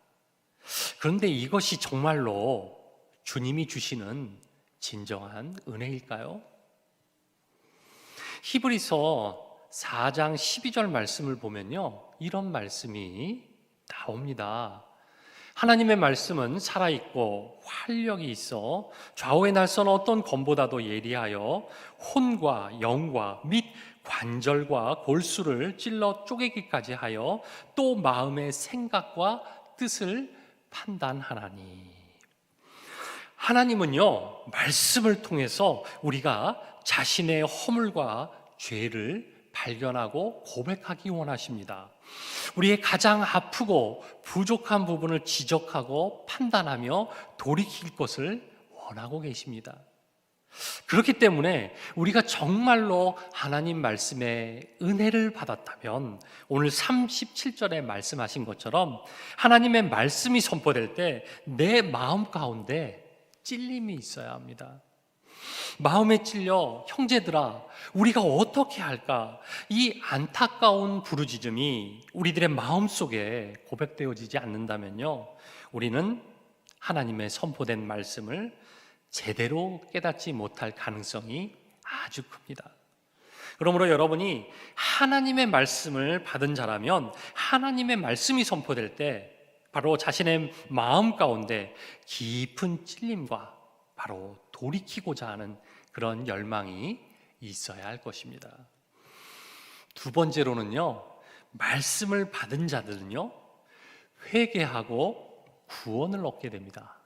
그런데 이것이 정말로 주님이 주시는 진정한 은혜일까요? 히브리서 4장 12절 말씀을 보면요, 이런 말씀이 나옵니다. 하나님의 말씀은 살아있고 활력이 있어 좌우에 날선 어떤 검보다도 예리하여 혼과 영과 및 관절과 골수를 찔러 쪼개기까지 하여 또 마음의 생각과 뜻을 판단하나니. 하나님은요, 말씀을 통해서 우리가 자신의 허물과 죄를 발견하고 고백하기 원하십니다. 우리의 가장 아프고 부족한 부분을 지적하고 판단하며 돌이킬 것을 원하고 계십니다. 그렇기 때문에 우리가 정말로 하나님 말씀에 은혜를 받았다면 오늘 37절에 말씀하신 것처럼 하나님의 말씀이 선포될 때 내 마음 가운데 찔림이 있어야 합니다. 마음에 찔려 형제들아 우리가 어떻게 할까? 이 안타까운 부르짖음이 우리들의 마음속에 고백되어지지 않는다면요, 우리는 하나님의 선포된 말씀을 제대로 깨닫지 못할 가능성이 아주 큽니다. 그러므로 여러분이 하나님의 말씀을 받은 자라면 하나님의 말씀이 선포될 때 바로 자신의 마음 가운데 깊은 찔림과 바로 돌이키고자 하는 그런 열망이 있어야 할 것입니다. 두 번째로는요, 말씀을 받은 자들은요, 회개하고 구원을 얻게 됩니다.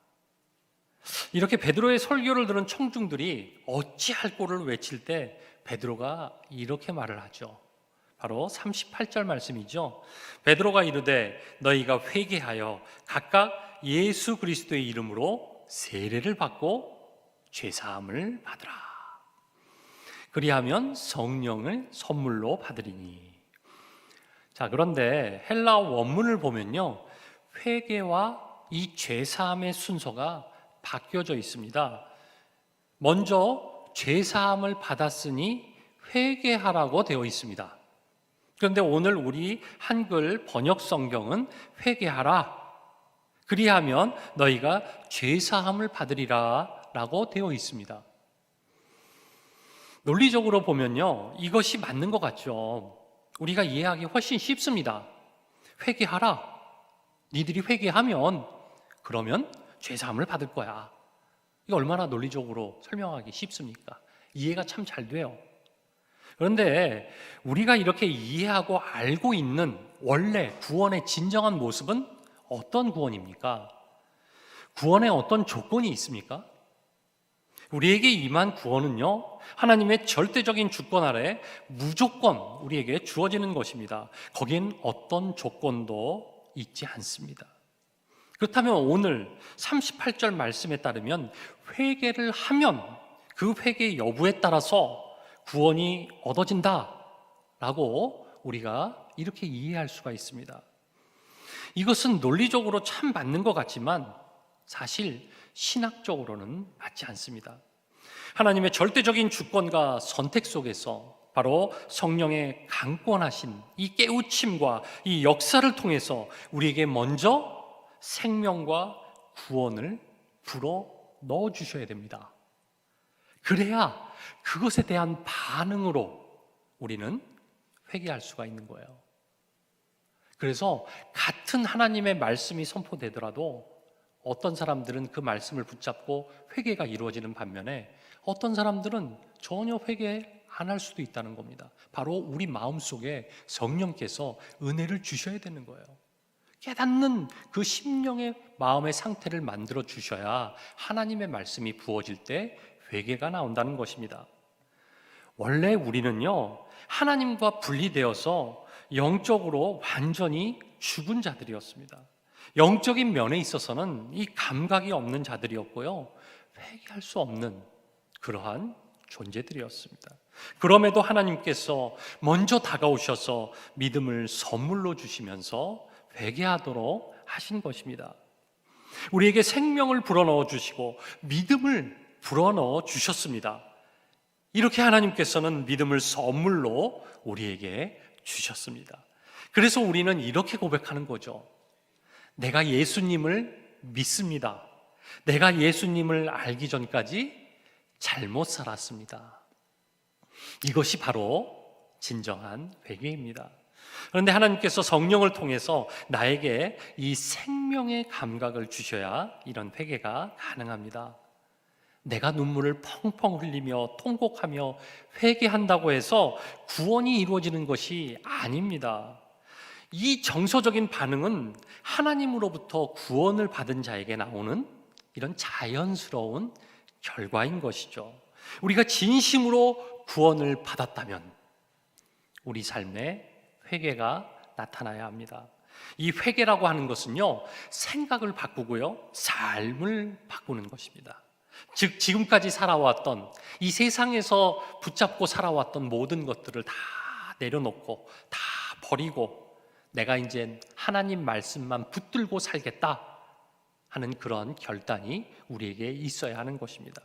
이렇게 베드로의 설교를 들은 청중들이 어찌할 꼬를 외칠 때 베드로가 이렇게 말을 하죠. 바로 38절 말씀이죠. 베드로가 이르되 너희가 회개하여 각각 예수 그리스도의 이름으로 세례를 받고 죄사함을 받으라. 그리하면 성령을 선물로 받으리니. 자, 그런데 헬라 원문을 보면요, 회개와 이 죄사함의 순서가 바뀌어져 있습니다. 먼저 죄사함을 받았으니 회개하라고 되어 있습니다. 그런데 오늘 우리 한글 번역 성경은 회개하라, 그리하면 너희가 죄사함을 받으리라 라고 되어 있습니다. 논리적으로 보면요, 이것이 맞는 것 같죠. 우리가 이해하기 훨씬 쉽습니다. 회개하라, 니들이 회개하면 그러면 죄사함을 받을 거야. 이거 얼마나 논리적으로 설명하기 쉽습니까? 이해가 참 잘 돼요. 그런데 우리가 이렇게 이해하고 알고 있는 원래 구원의 진정한 모습은 어떤 구원입니까? 구원에 어떤 조건이 있습니까? 우리에게 임한 구원은요, 하나님의 절대적인 주권 아래 무조건 우리에게 주어지는 것입니다. 거긴 어떤 조건도 있지 않습니다. 그렇다면 오늘 38절 말씀에 따르면 회개를 하면 그 회개 여부에 따라서 구원이 얻어진다라고 우리가 이렇게 이해할 수가 있습니다. 이것은 논리적으로 참 맞는 것 같지만 사실 신학적으로는 맞지 않습니다. 하나님의 절대적인 주권과 선택 속에서 바로 성령의 강권하신 이 깨우침과 이 역사를 통해서 우리에게 먼저 생명과 구원을 불어 넣어 주셔야 됩니다. 그래야 그것에 대한 반응으로 우리는 회개할 수가 있는 거예요. 그래서 같은 하나님의 말씀이 선포되더라도 어떤 사람들은 그 말씀을 붙잡고 회개가 이루어지는 반면에 어떤 사람들은 전혀 회개 안 할 수도 있다는 겁니다. 바로 우리 마음속에 성령께서 은혜를 주셔야 되는 거예요. 깨닫는 그 심령의 마음의 상태를 만들어 주셔야 하나님의 말씀이 부어질 때 회개가 나온다는 것입니다. 원래 우리는요, 하나님과 분리되어서 영적으로 완전히 죽은 자들이었습니다. 영적인 면에 있어서는 이 감각이 없는 자들이었고요, 회개할 수 없는 그러한 존재들이었습니다. 그럼에도 하나님께서 먼저 다가오셔서 믿음을 선물로 주시면서 회개하도록 하신 것입니다. 우리에게 생명을 불어넣어 주시고 믿음을 불어넣어 주셨습니다. 이렇게 하나님께서는 믿음을 선물로 우리에게 주셨습니다. 그래서 우리는 이렇게 고백하는 거죠. 내가 예수님을 믿습니다. 내가 예수님을 알기 전까지 잘못 살았습니다. 이것이 바로 진정한 회개입니다. 그런데 하나님께서 성령을 통해서 나에게 이 생명의 감각을 주셔야 이런 회개가 가능합니다. 내가 눈물을 펑펑 흘리며 통곡하며 회개한다고 해서 구원이 이루어지는 것이 아닙니다. 이 정서적인 반응은 하나님으로부터 구원을 받은 자에게 나오는 이런 자연스러운 결과인 것이죠. 우리가 진심으로 구원을 받았다면 우리 삶에 회개가 나타나야 합니다. 이 회개라고 하는 것은요, 생각을 바꾸고요, 삶을 바꾸는 것입니다. 즉 지금까지 살아왔던 이 세상에서 붙잡고 살아왔던 모든 것들을 다 내려놓고 다 버리고 내가 이제 하나님 말씀만 붙들고 살겠다 하는 그런 결단이 우리에게 있어야 하는 것입니다.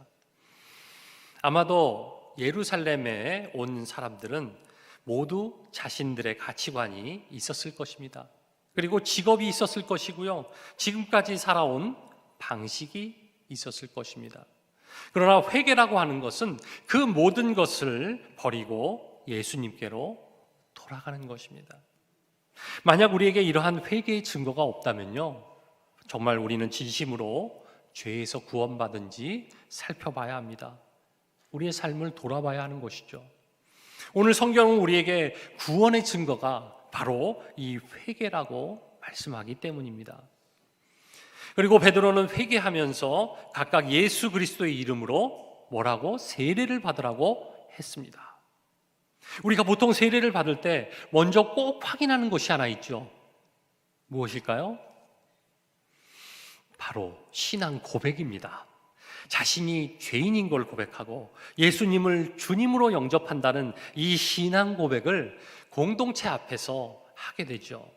아마도 예루살렘에 온 사람들은 모두 자신들의 가치관이 있었을 것입니다. 그리고 직업이 있었을 것이고요. 지금까지 살아온 방식이 있었을 것입니다. 그러나 회개라고 하는 것은 그 모든 것을 버리고 예수님께로 돌아가는 것입니다. 만약 우리에게 이러한 회개의 증거가 없다면요, 정말 우리는 진심으로 죄에서 구원받은지 살펴봐야 합니다. 우리의 삶을 돌아봐야 하는 것이죠. 오늘 성경은 우리에게 구원의 증거가 바로 이 회개라고 말씀하기 때문입니다. 그리고 베드로는 회개하면서 각각 예수 그리스도의 이름으로 뭐라고? 세례를 받으라고 했습니다. 우리가 보통 세례를 받을 때 먼저 꼭 확인하는 것이 하나 있죠. 무엇일까요? 바로 신앙 고백입니다. 자신이 죄인인 걸 고백하고 예수님을 주님으로 영접한다는 이 신앙 고백을 공동체 앞에서 하게 되죠.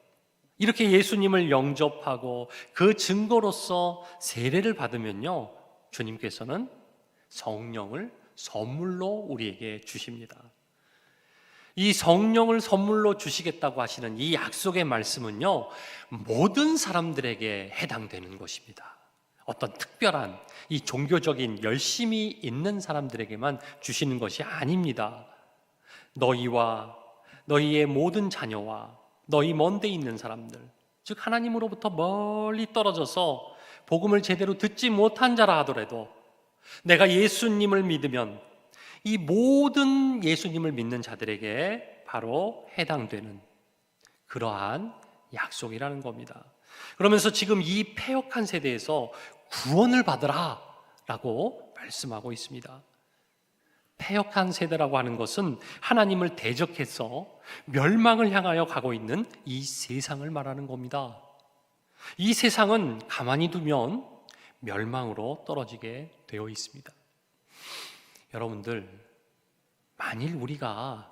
이렇게 예수님을 영접하고 그 증거로서 세례를 받으면요, 주님께서는 성령을 선물로 우리에게 주십니다. 이 성령을 선물로 주시겠다고 하시는 이 약속의 말씀은요, 모든 사람들에게 해당되는 것입니다. 어떤 특별한 이 종교적인 열심이 있는 사람들에게만 주시는 것이 아닙니다. 너희와 너희의 모든 자녀와 너희 먼데 있는 사람들, 즉 하나님으로부터 멀리 떨어져서 복음을 제대로 듣지 못한 자라 하더라도 내가 예수님을 믿으면 이 모든 예수님을 믿는 자들에게 바로 해당되는 그러한 약속이라는 겁니다. 그러면서 지금 이 패역한 세대에서 구원을 받으라 라고 말씀하고 있습니다. 패역한 세대라고 하는 것은 하나님을 대적해서 멸망을 향하여 가고 있는 이 세상을 말하는 겁니다. 이 세상은 가만히 두면 멸망으로 떨어지게 되어 있습니다. 여러분들, 만일 우리가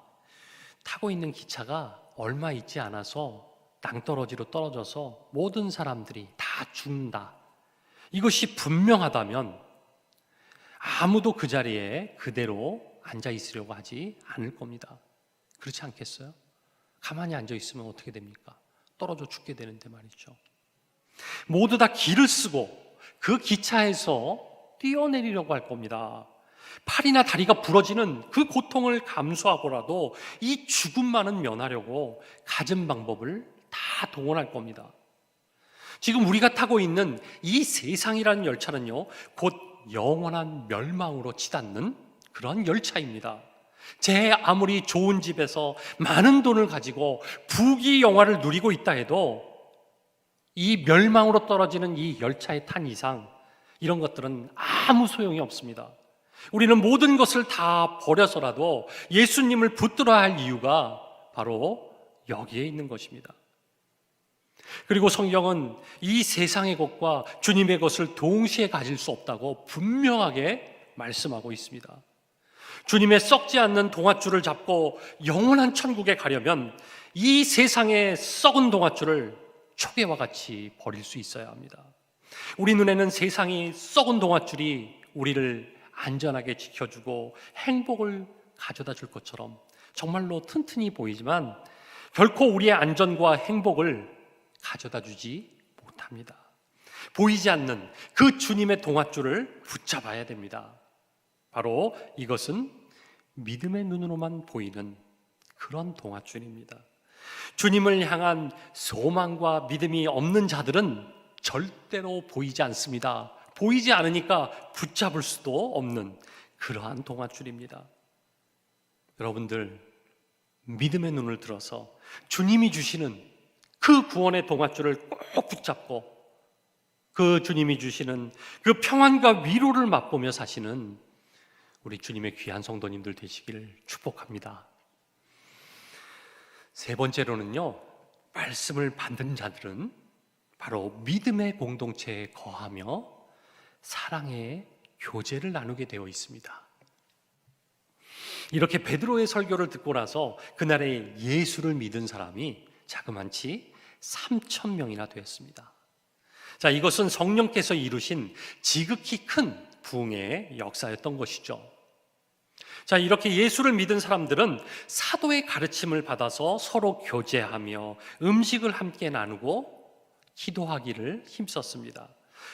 타고 있는 기차가 얼마 있지 않아서 낭떠러지로 떨어져서 모든 사람들이 다 죽는다, 이것이 분명하다면 아무도 그 자리에 그대로 앉아 있으려고 하지 않을 겁니다. 그렇지 않겠어요? 가만히 앉아 있으면 어떻게 됩니까? 떨어져 죽게 되는데 말이죠. 모두 다 기를 쓰고 그 기차에서 뛰어내리려고 할 겁니다. 팔이나 다리가 부러지는 그 고통을 감수하고라도 이 죽음만은 면하려고 갖은 방법을 다 동원할 겁니다. 지금 우리가 타고 있는 이 세상이라는 열차는요, 곧 영원한 멸망으로 치닫는 그런 열차입니다. 제 아무리 좋은 집에서 많은 돈을 가지고 부귀 영화를 누리고 있다 해도 이 멸망으로 떨어지는 이 열차에 탄 이상 이런 것들은 아무 소용이 없습니다. 우리는 모든 것을 다 버려서라도 예수님을 붙들어야 할 이유가 바로 여기에 있는 것입니다. 그리고 성경은 이 세상의 것과 주님의 것을 동시에 가질 수 없다고 분명하게 말씀하고 있습니다. 주님의 썩지 않는 동아줄을 잡고 영원한 천국에 가려면 이 세상의 썩은 동아줄을 초계와 같이 버릴 수 있어야 합니다. 우리 눈에는 세상이 썩은 동아줄이 우리를 안전하게 지켜주고 행복을 가져다 줄 것처럼 정말로 튼튼히 보이지만 결코 우리의 안전과 행복을 가져다 주지 못합니다. 보이지 않는 그 주님의 동아줄을 붙잡아야 됩니다. 바로 이것은 믿음의 눈으로만 보이는 그런 동아줄입니다. 주님을 향한 소망과 믿음이 없는 자들은 절대로 보이지 않습니다. 보이지 않으니까 붙잡을 수도 없는 그러한 동아줄입니다. 여러분들, 믿음의 눈을 들어서 주님이 주시는 그 구원의 동아줄을 꼭 붙잡고 그 주님이 주시는 그 평안과 위로를 맛보며 사시는 우리 주님의 귀한 성도님들 되시기를 축복합니다. 세 번째로는요, 말씀을 받는 자들은 바로 믿음의 공동체에 거하며 사랑의 교제를 나누게 되어 있습니다. 이렇게 베드로의 설교를 듣고 나서 그날에 예수를 믿은 사람이 자그만치 3,000명이나 되었습니다. 자, 이것은 성령께서 이루신 지극히 큰 부흥의 역사였던 것이죠. 자, 이렇게 예수를 믿은 사람들은 사도의 가르침을 받아서 서로 교제하며 음식을 함께 나누고 기도하기를 힘썼습니다.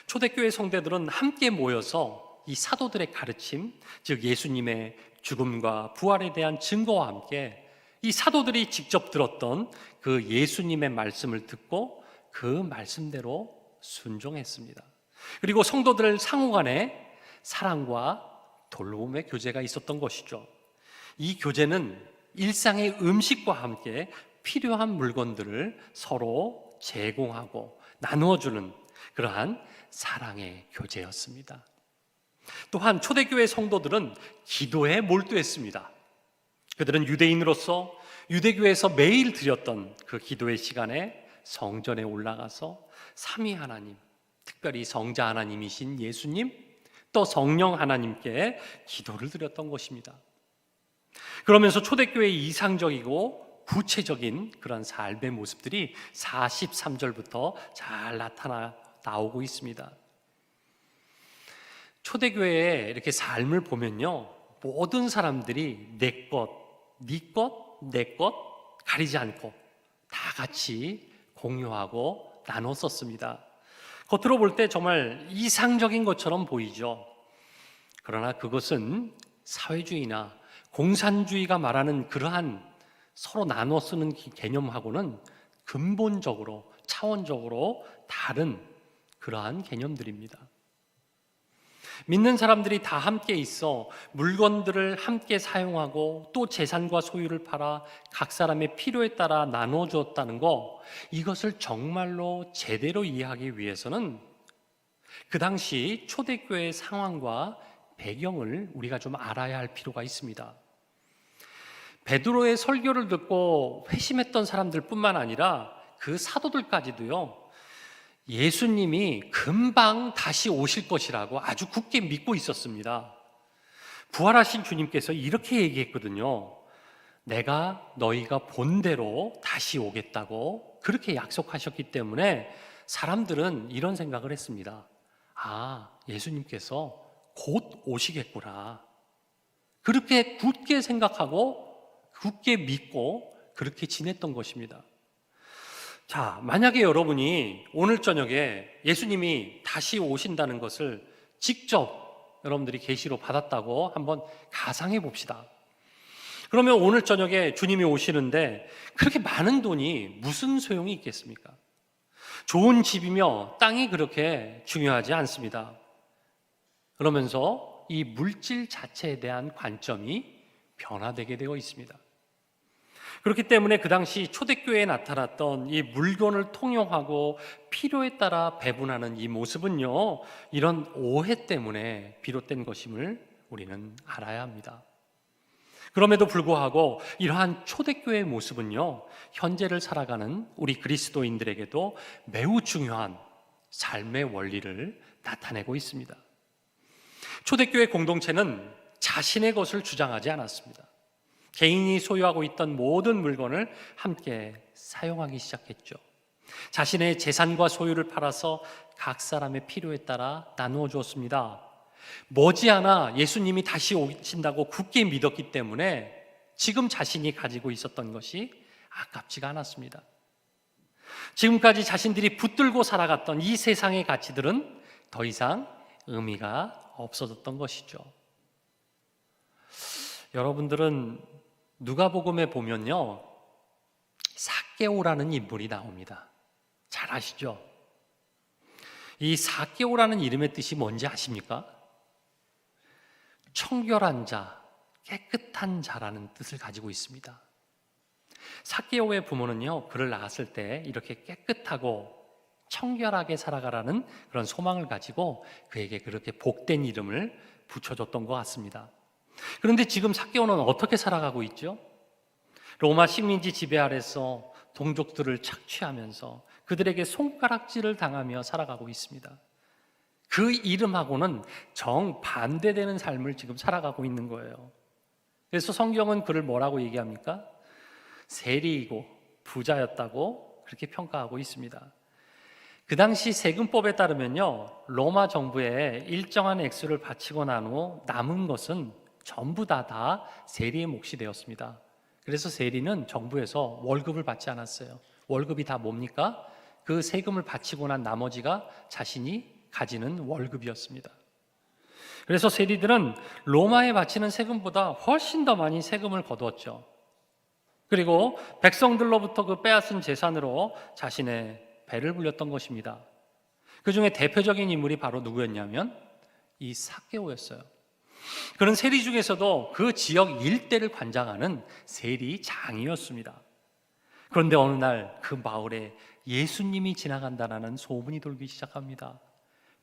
초대교회 성도들은 함께 모여서 이 사도들의 가르침, 즉 예수님의 죽음과 부활에 대한 증거와 함께 이 사도들이 직접 들었던 그 예수님의 말씀을 듣고 그 말씀대로 순종했습니다. 그리고 성도들 상호간에 사랑과 돌봄의 교제가 있었던 것이죠. 이 교제는 일상의 음식과 함께 필요한 물건들을 서로 제공하고 나누어주는 그러한 사랑의 교제였습니다. 또한 초대교회 성도들은 기도에 몰두했습니다. 그들은 유대인으로서 유대교회에서 매일 드렸던 그 기도의 시간에 성전에 올라가서 삼위 하나님, 특별히 성자 하나님이신 예수님, 또 성령 하나님께 기도를 드렸던 것입니다. 그러면서 초대교회의 이상적이고 구체적인 그런 삶의 모습들이 43절부터 잘 나오고 있습니다. 초대교회의 이렇게 삶을 보면요, 모든 사람들이 내 것, 네 것, 내 것 가리지 않고 다 같이 공유하고 나눴었습니다. 겉으로 볼 때 정말 이상적인 것처럼 보이죠. 그러나 그것은 사회주의나 공산주의가 말하는 그러한 서로 나눠 쓰는 개념하고는 근본적으로, 차원적으로 다른 그러한 개념들입니다. 믿는 사람들이 다 함께 있어 물건들을 함께 사용하고 또 재산과 소유를 팔아 각 사람의 필요에 따라 나누어 주었다는 거, 이것을 정말로 제대로 이해하기 위해서는 그 당시 초대교회의 상황과 배경을 우리가 좀 알아야 할 필요가 있습니다. 베드로의 설교를 듣고 회심했던 사람들 뿐만 아니라 그 사도들까지도요, 예수님이 금방 다시 오실 것이라고 아주 굳게 믿고 있었습니다. 부활하신 주님께서 이렇게 얘기했거든요. 내가 너희가 본대로 다시 오겠다고 그렇게 약속하셨기 때문에 사람들은 이런 생각을 했습니다. 아, 예수님께서 곧 오시겠구나. 그렇게 굳게 생각하고 굳게 믿고 그렇게 지냈던 것입니다. 자, 만약에 여러분이 오늘 저녁에 예수님이 다시 오신다는 것을 직접 여러분들이 계시로 받았다고 한번 가상해 봅시다. 그러면 오늘 저녁에 주님이 오시는데 그렇게 많은 돈이 무슨 소용이 있겠습니까? 좋은 집이며 땅이 그렇게 중요하지 않습니다. 그러면서 이 물질 자체에 대한 관점이 변화되게 되어 있습니다. 그렇기 때문에 그 당시 초대교회에 나타났던 이 물건을 통용하고 필요에 따라 배분하는 이 모습은요, 이런 오해 때문에 비롯된 것임을 우리는 알아야 합니다. 그럼에도 불구하고 이러한 초대교회의 모습은요, 현재를 살아가는 우리 그리스도인들에게도 매우 중요한 삶의 원리를 나타내고 있습니다. 초대교회 공동체는 자신의 것을 주장하지 않았습니다. 개인이 소유하고 있던 모든 물건을 함께 사용하기 시작했죠. 자신의 재산과 소유를 팔아서 각 사람의 필요에 따라 나누어 주었습니다. 머지않아 예수님이 다시 오신다고 굳게 믿었기 때문에 지금 자신이 가지고 있었던 것이 아깝지가 않았습니다. 지금까지 자신들이 붙들고 살아갔던 이 세상의 가치들은 더 이상 의미가 없어졌던 것이죠. 여러분들은 누가복음에 보면요, 삭개오라는 인물이 나옵니다. 잘 아시죠? 이 삭개오라는 이름의 뜻이 뭔지 아십니까? 청결한 자, 깨끗한 자라는 뜻을 가지고 있습니다. 삭개오의 부모는요, 그를 낳았을 때 이렇게 깨끗하고 청결하게 살아가라는 그런 소망을 가지고 그에게 그렇게 복된 이름을 붙여줬던 것 같습니다. 그런데 지금 삭개오는 어떻게 살아가고 있죠? 로마 식민지 지배 아래서 동족들을 착취하면서 그들에게 손가락질을 당하며 살아가고 있습니다. 그 이름하고는 정반대되는 삶을 지금 살아가고 있는 거예요. 그래서 성경은 그를 뭐라고 얘기합니까? 세리이고 부자였다고 그렇게 평가하고 있습니다. 그 당시 세금법에 따르면요, 로마 정부에 일정한 액수를 바치고 난 후 남은 것은 전부 다 세리의 몫이 되었습니다. 그래서 세리는 정부에서 월급을 받지 않았어요. 월급이 다 뭡니까? 그 세금을 바치고 난 나머지가 자신이 가지는 월급이었습니다. 그래서 세리들은 로마에 바치는 세금보다 훨씬 더 많이 세금을 거두었죠. 그리고 백성들로부터 그 빼앗은 재산으로 자신의 배를 불렸던 것입니다. 그 중에 대표적인 인물이 바로 누구였냐면 이 삭개오였어요. 그는 세리 중에서도 그 지역 일대를 관장하는 세리장이었습니다. 그런데 어느 날 그 마을에 예수님이 지나간다는 소문이 돌기 시작합니다.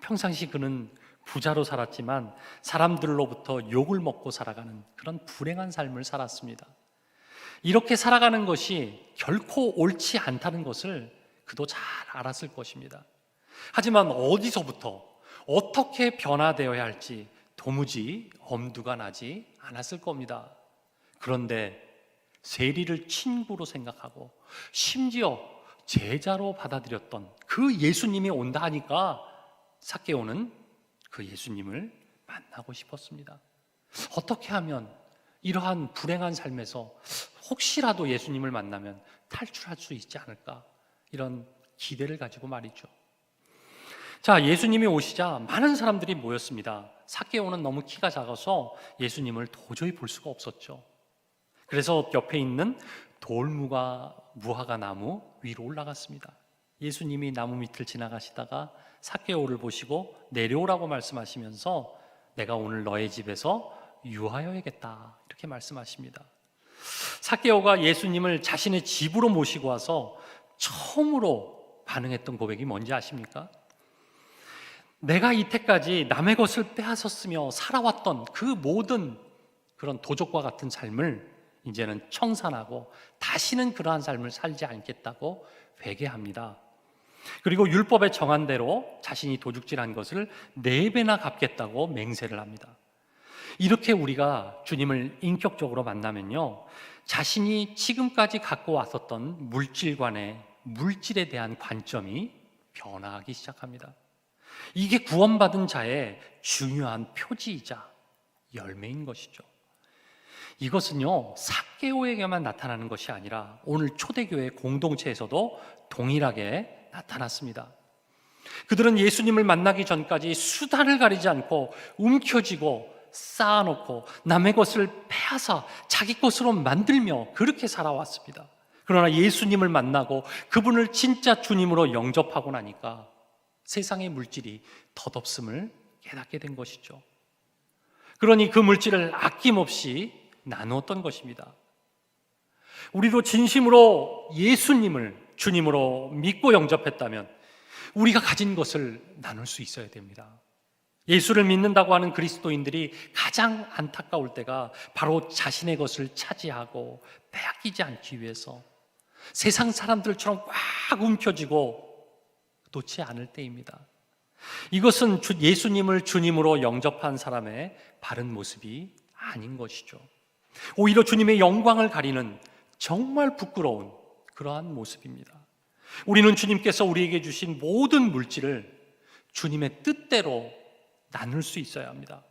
평상시 그는 부자로 살았지만 사람들로부터 욕을 먹고 살아가는 그런 불행한 삶을 살았습니다. 이렇게 살아가는 것이 결코 옳지 않다는 것을 그도 잘 알았을 것입니다. 하지만 어디서부터 어떻게 변화되어야 할지 도무지 엄두가 나지 않았을 겁니다. 그런데 세리를 친구로 생각하고 심지어 제자로 받아들였던 그 예수님이 온다 하니까 삭개오는 그 예수님을 만나고 싶었습니다. 어떻게 하면 이러한 불행한 삶에서 혹시라도 예수님을 만나면 탈출할 수 있지 않을까, 이런 기대를 가지고 말이죠. 자, 예수님이 오시자 많은 사람들이 모였습니다. 삭개오는 너무 키가 작아서 예수님을 도저히 볼 수가 없었죠. 그래서 옆에 있는 무화과 나무 위로 올라갔습니다. 예수님이 나무 밑을 지나가시다가 삭개오를 보시고 내려오라고 말씀하시면서 내가 오늘 너의 집에서 유하여야겠다, 이렇게 말씀하십니다. 삭개오가 예수님을 자신의 집으로 모시고 와서 처음으로 반응했던 고백이 뭔지 아십니까? 내가 이때까지 남의 것을 빼앗았으며 살아왔던 그 모든 그런 도적과 같은 삶을 이제는 청산하고 다시는 그러한 삶을 살지 않겠다고 회개합니다. 그리고 율법에 정한 대로 자신이 도둑질한 것을 4배나 갚겠다고 맹세를 합니다. 이렇게 우리가 주님을 인격적으로 만나면요, 자신이 지금까지 갖고 왔었던 물질에 대한 관점이 변화하기 시작합니다. 이게 구원받은 자의 중요한 표지이자 열매인 것이죠. 이것은요, 삭개오에게만 나타나는 것이 아니라 오늘 초대교회 공동체에서도 동일하게 나타났습니다. 그들은 예수님을 만나기 전까지 수단을 가리지 않고 움켜쥐고 쌓아놓고 남의 것을 빼앗아 자기 것으로 만들며 그렇게 살아왔습니다. 그러나 예수님을 만나고 그분을 진짜 주님으로 영접하고 나니까 세상의 물질이 덧없음을 깨닫게 된 것이죠. 그러니 그 물질을 아낌없이 나누었던 것입니다. 우리도 진심으로 예수님을 주님으로 믿고 영접했다면 우리가 가진 것을 나눌 수 있어야 됩니다. 예수를 믿는다고 하는 그리스도인들이 가장 안타까울 때가 바로 자신의 것을 차지하고 빼앗기지 않기 위해서 세상 사람들처럼 꽉 움켜쥐고 놓지 않을 때입니다. 이것은 예수님을 주님으로 영접한 사람의 바른 모습이 아닌 것이죠. 오히려 주님의 영광을 가리는 정말 부끄러운 그러한 모습입니다. 우리는 주님께서 우리에게 주신 모든 물질을 주님의 뜻대로 나눌 수 있어야 합니다.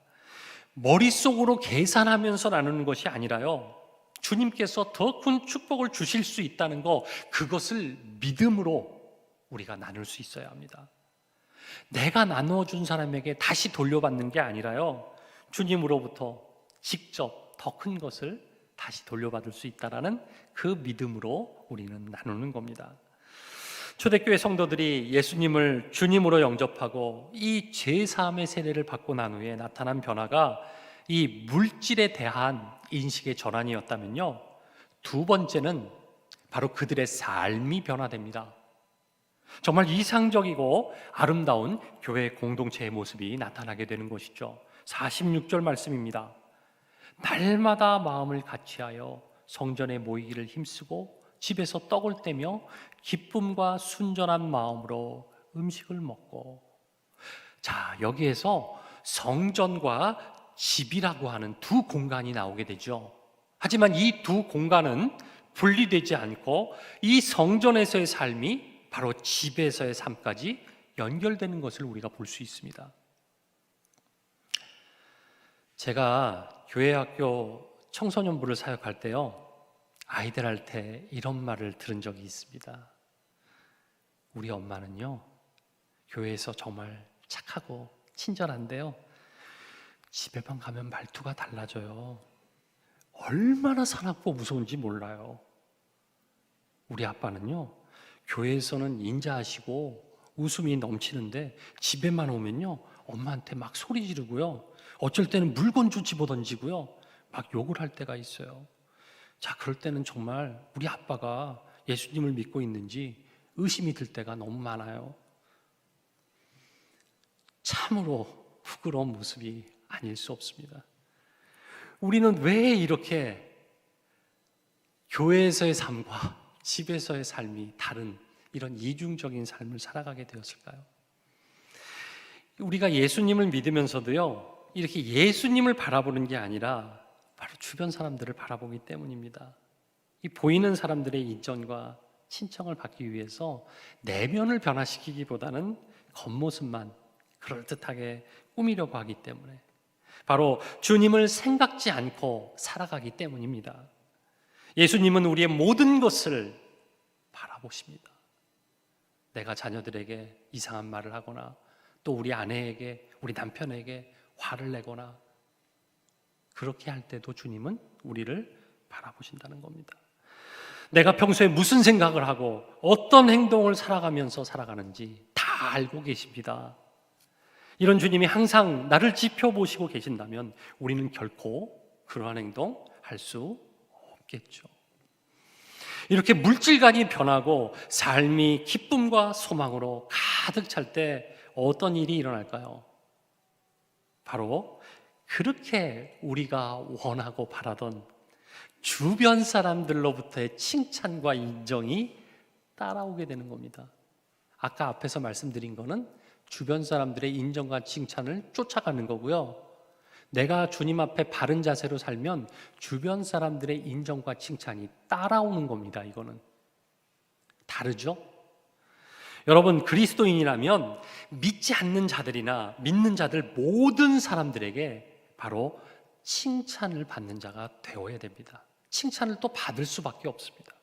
머릿속으로 계산하면서 나누는 것이 아니라요, 주님께서 더 큰 축복을 주실 수 있다는 거, 그것을 믿음으로 우리가 나눌 수 있어야 합니다. 내가 나누어준 사람에게 다시 돌려받는 게 아니라요, 주님으로부터 직접 더 큰 것을 다시 돌려받을 수 있다는 그 믿음으로 우리는 나누는 겁니다. 초대교회 성도들이 예수님을 주님으로 영접하고 이 죄사함의 세례를 받고 난 후에 나타난 변화가 이 물질에 대한 인식의 전환이었다면요, 두 번째는 바로 그들의 삶이 변화됩니다. 정말 이상적이고 아름다운 교회 공동체의 모습이 나타나게 되는 것이죠. 46절 말씀입니다. 날마다 마음을 같이하여 성전에 모이기를 힘쓰고 집에서 떡을 떼며 기쁨과 순전한 마음으로 음식을 먹고. 자, 여기에서 성전과 집이라고 하는 두 공간이 나오게 되죠. 하지만 이 두 공간은 분리되지 않고 이 성전에서의 삶이 바로 집에서의 삶까지 연결되는 것을 우리가 볼 수 있습니다. 제가 교회 학교 청소년부를 사역할 때요, 아이들한테 이런 말을 들은 적이 있습니다. 우리 엄마는요, 교회에서 정말 착하고 친절한데요, 집에만 가면 말투가 달라져요. 얼마나 사납고 무서운지 몰라요. 우리 아빠는요, 교회에서는 인자하시고 웃음이 넘치는데 집에만 오면요, 엄마한테 막 소리 지르고요, 어쩔 때는 물건도 집어 던지고요, 막 욕을 할 때가 있어요. 자, 그럴 때는 정말 우리 아빠가 예수님을 믿고 있는지 의심이 들 때가 너무 많아요. 참으로 부끄러운 모습이 아닐 수 없습니다. 우리는 왜 이렇게 교회에서의 삶과 집에서의 삶이 다른 이런 이중적인 삶을 살아가게 되었을까요? 우리가 예수님을 믿으면서도요, 이렇게 예수님을 바라보는 게 아니라 바로 주변 사람들을 바라보기 때문입니다. 이 보이는 사람들의 인정과 친청을 받기 위해서 내면을 변화시키기보다는 겉모습만 그럴듯하게 꾸미려고 하기 때문에, 바로 주님을 생각지 않고 살아가기 때문입니다. 예수님은 우리의 모든 것을 바라보십니다. 내가 자녀들에게 이상한 말을 하거나 또 우리 아내에게, 우리 남편에게 화를 내거나 그렇게 할 때도 주님은 우리를 바라보신다는 겁니다. 내가 평소에 무슨 생각을 하고 어떤 행동을 살아가면서 살아가는지 다 알고 계십니다. 이런 주님이 항상 나를 지켜보시고 계신다면 우리는 결코 그러한 행동 할 수 없겠죠. 이렇게 물질관이 변하고 삶이 기쁨과 소망으로 가득 찰 때 어떤 일이 일어날까요? 바로 그렇게 우리가 원하고 바라던 주변 사람들로부터의 칭찬과 인정이 따라오게 되는 겁니다. 아까 앞에서 말씀드린 거는 주변 사람들의 인정과 칭찬을 쫓아가는 거고요, 내가 주님 앞에 바른 자세로 살면 주변 사람들의 인정과 칭찬이 따라오는 겁니다. 이거는 다르죠? 여러분, 그리스도인이라면 믿지 않는 자들이나 믿는 자들 모든 사람들에게 바로 칭찬을 받는 자가 되어야 됩니다. 칭찬을 또 받을 수밖에 없습니다.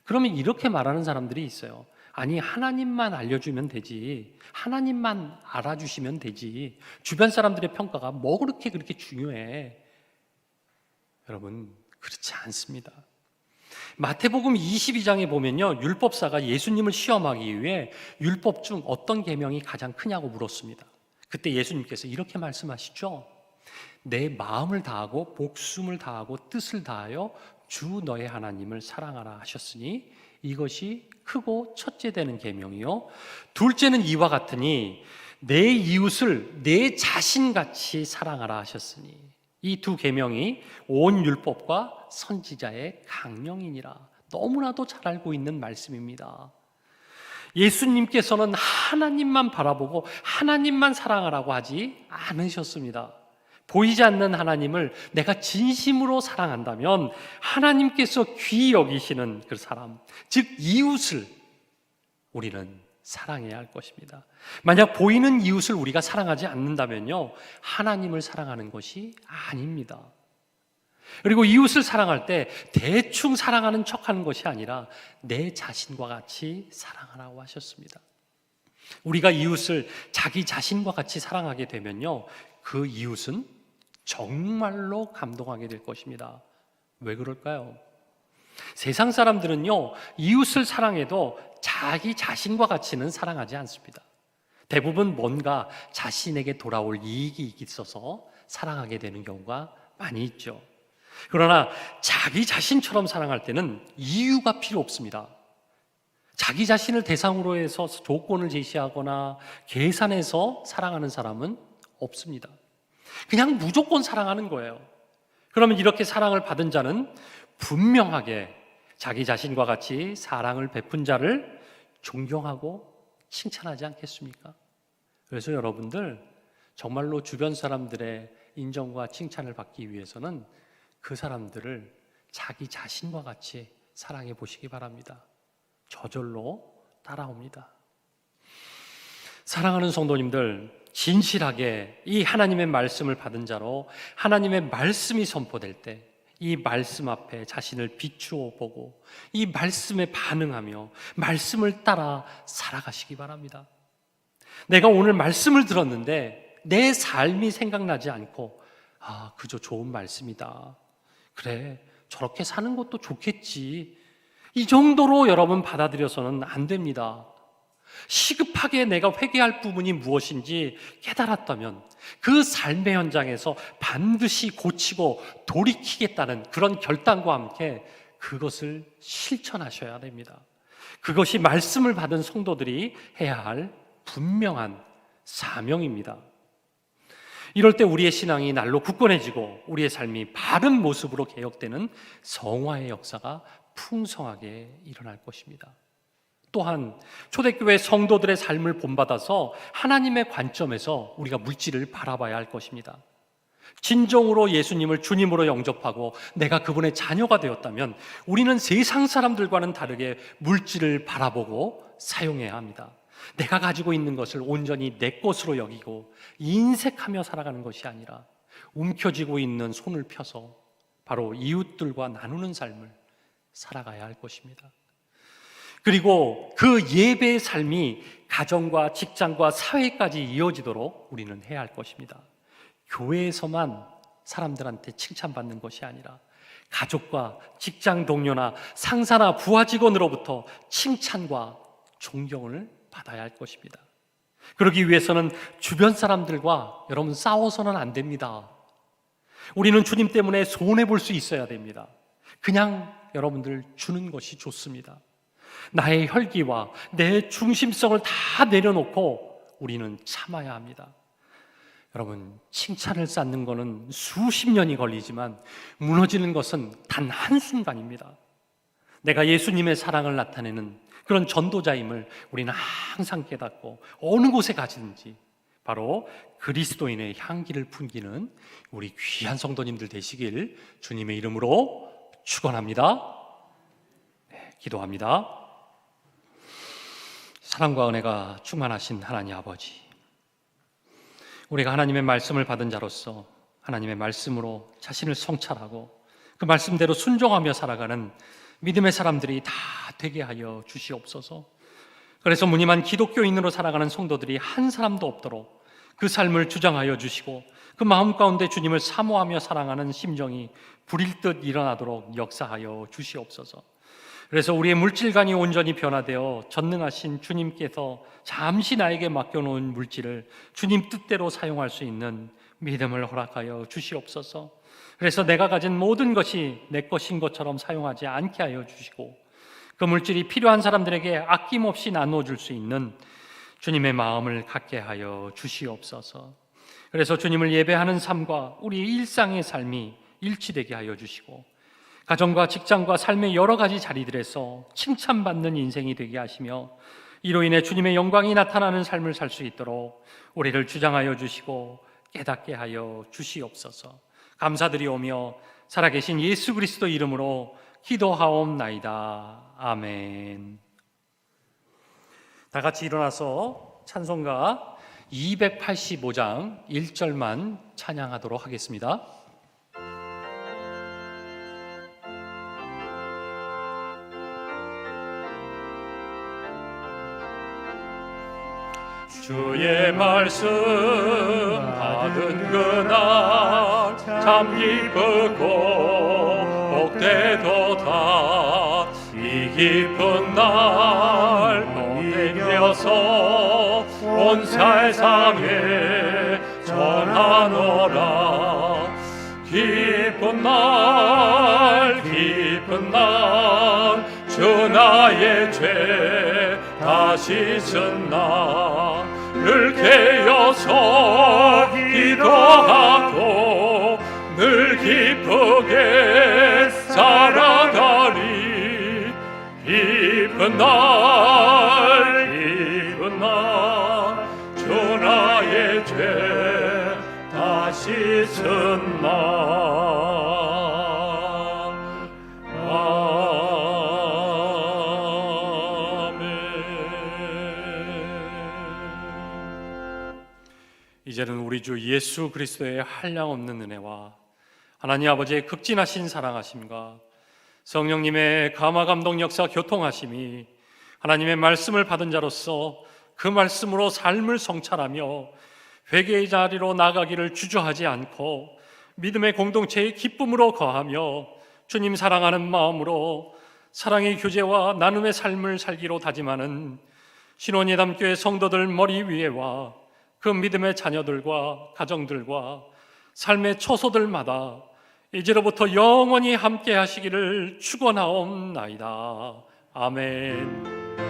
그러면 이렇게 말하는 사람들이 있어요. 아니, 하나님만 알려주면 되지, 하나님만 알아주시면 되지, 주변 사람들의 평가가 뭐 그렇게 중요해. 여러분, 그렇지 않습니다. 마태복음 22장에 보면요, 율법사가 예수님을 시험하기 위해 율법 중 어떤 계명이 가장 크냐고 물었습니다. 그때 예수님께서 이렇게 말씀하시죠. 내 마음을 다하고 목숨을 다하고 뜻을 다하여 주 너의 하나님을 사랑하라 하셨으니 이것이 크고 첫째 되는 계명이요, 둘째는 이와 같으니 내 이웃을 내 자신같이 사랑하라 하셨으니 이 두 계명이 온 율법과 선지자의 강령이니라. 너무나도 잘 알고 있는 말씀입니다. 예수님께서는 하나님만 바라보고 하나님만 사랑하라고 하지 않으셨습니다. 보이지 않는 하나님을 내가 진심으로 사랑한다면 하나님께서 귀히 여기시는 그 사람, 즉 이웃을 우리는 사랑해야 할 것입니다. 만약 보이는 이웃을 우리가 사랑하지 않는다면요, 하나님을 사랑하는 것이 아닙니다. 그리고 이웃을 사랑할 때 대충 사랑하는 척하는 것이 아니라 내 자신과 같이 사랑하라고 하셨습니다. 우리가 이웃을 자기 자신과 같이 사랑하게 되면요, 그 이웃은 정말로 감동하게 될 것입니다. 왜 그럴까요? 세상 사람들은요, 이웃을 사랑해도 자기 자신과 같이는 사랑하지 않습니다. 대부분 뭔가 자신에게 돌아올 이익이 있어서 사랑하게 되는 경우가 많이 있죠. 그러나 자기 자신처럼 사랑할 때는 이유가 필요 없습니다. 자기 자신을 대상으로 해서 조건을 제시하거나 계산해서 사랑하는 사람은 없습니다. 그냥 무조건 사랑하는 거예요. 그러면 이렇게 사랑을 받은 자는 분명하게 자기 자신과 같이 사랑을 베푼 자를 존경하고 칭찬하지 않겠습니까? 그래서 여러분들, 정말로 주변 사람들의 인정과 칭찬을 받기 위해서는 그 사람들을 자기 자신과 같이 사랑해 보시기 바랍니다. 저절로 따라옵니다. 사랑하는 성도님들, 진실하게 이 하나님의 말씀을 받은 자로 하나님의 말씀이 선포될 때 이 말씀 앞에 자신을 비추어 보고 이 말씀에 반응하며 말씀을 따라 살아가시기 바랍니다. 내가 오늘 말씀을 들었는데 내 삶이 생각나지 않고 그저 좋은 말씀이다, 그래 저렇게 사는 것도 좋겠지, 이 정도로 여러분 받아들여서는 안 됩니다. 시급하게 내가 회개할 부분이 무엇인지 깨달았다면 그 삶의 현장에서 반드시 고치고 돌이키겠다는 그런 결단과 함께 그것을 실천하셔야 됩니다. 그것이 말씀을 받은 성도들이 해야 할 분명한 사명입니다. 이럴 때 우리의 신앙이 날로 굳건해지고 우리의 삶이 바른 모습으로 개혁되는 성화의 역사가 풍성하게 일어날 것입니다. 또한 초대교회 성도들의 삶을 본받아서 하나님의 관점에서 우리가 물질을 바라봐야 할 것입니다. 진정으로 예수님을 주님으로 영접하고 내가 그분의 자녀가 되었다면 우리는 세상 사람들과는 다르게 물질을 바라보고 사용해야 합니다. 내가 가지고 있는 것을 온전히 내 것으로 여기고 인색하며 살아가는 것이 아니라 움켜쥐고 있는 손을 펴서 바로 이웃들과 나누는 삶을 살아가야 할 것입니다. 그리고 그 예배의 삶이 가정과 직장과 사회까지 이어지도록 우리는 해야 할 것입니다. 교회에서만 사람들한테 칭찬받는 것이 아니라 가족과 직장 동료나 상사나 부하 직원으로부터 칭찬과 존경을 받아야 할 것입니다. 그러기 위해서는 주변 사람들과 여러분 싸워서는 안 됩니다. 우리는 주님 때문에 손해볼 수 있어야 됩니다. 그냥 여러분들 주는 것이 좋습니다. 나의 혈기와 내 중심성을 다 내려놓고 우리는 참아야 합니다. 여러분, 칭찬을 쌓는 것은 수십 년이 걸리지만 무너지는 것은 단 한순간입니다. 내가 예수님의 사랑을 나타내는 그런 전도자임을 우리는 항상 깨닫고 어느 곳에 가든지 바로 그리스도인의 향기를 풍기는 우리 귀한 성도님들 되시길 주님의 이름으로 축원합니다. 기도합니다. 사랑과 은혜가 충만하신 하나님 아버지, 우리가 하나님의 말씀을 받은 자로서 하나님의 말씀으로 자신을 성찰하고 그 말씀대로 순종하며 살아가는 믿음의 사람들이 다 되게 하여 주시옵소서. 그래서 무늬만 기독교인으로 살아가는 성도들이 한 사람도 없도록 그 삶을 주장하여 주시고 그 마음 가운데 주님을 사모하며 사랑하는 심정이 불일 듯 일어나도록 역사하여 주시옵소서. 그래서 우리의 물질관이 온전히 변화되어 전능하신 주님께서 잠시 나에게 맡겨놓은 물질을 주님 뜻대로 사용할 수 있는 믿음을 허락하여 주시옵소서. 그래서 내가 가진 모든 것이 내 것인 것처럼 사용하지 않게 하여 주시고 그 물질이 필요한 사람들에게 아낌없이 나눠줄 수 있는 주님의 마음을 갖게 하여 주시옵소서. 그래서 주님을 예배하는 삶과 우리 일상의 삶이 일치되게 하여 주시고 가정과 직장과 삶의 여러 가지 자리들에서 칭찬받는 인생이 되게 하시며 이로 인해 주님의 영광이 나타나는 삶을 살 수 있도록 우리를 주장하여 주시고 깨닫게 하여 주시옵소서. 감사드리오며 살아계신 예수 그리스도 이름으로 기도하옵나이다. 아멘. 다 같이 일어나서 찬송가 285장 1절만 찬양하도록 하겠습니다. 주의 말씀 받은 그날 참 기쁘고 복되도다. 이 기쁜 날 땡겨서 온 세상에 전하노라. 기쁜 날 주 나의 죄 다 씻은 나를 깨어서 기도하고 늘 기쁘게 살아가리. 기쁜 날 주 나의 죄 다 씻은 날. 이제는 우리 주 예수 그리스도의 한량없는 은혜와 하나님 아버지의 극진하신 사랑하심과 성령님의 감화 감동 역사 교통하심이 하나님의 말씀을 받은 자로서 그 말씀으로 삶을 성찰하며 회개의 자리로 나가기를 주저하지 않고 믿음의 공동체의 기쁨으로 거하며 주님 사랑하는 마음으로 사랑의 교제와 나눔의 삶을 살기로 다짐하는 신원예담교회 성도들 머리 위에와 그 믿음의 자녀들과 가정들과 삶의 처소들마다 이제로부터 영원히 함께 하시기를 축원하옵나이다. 아멘.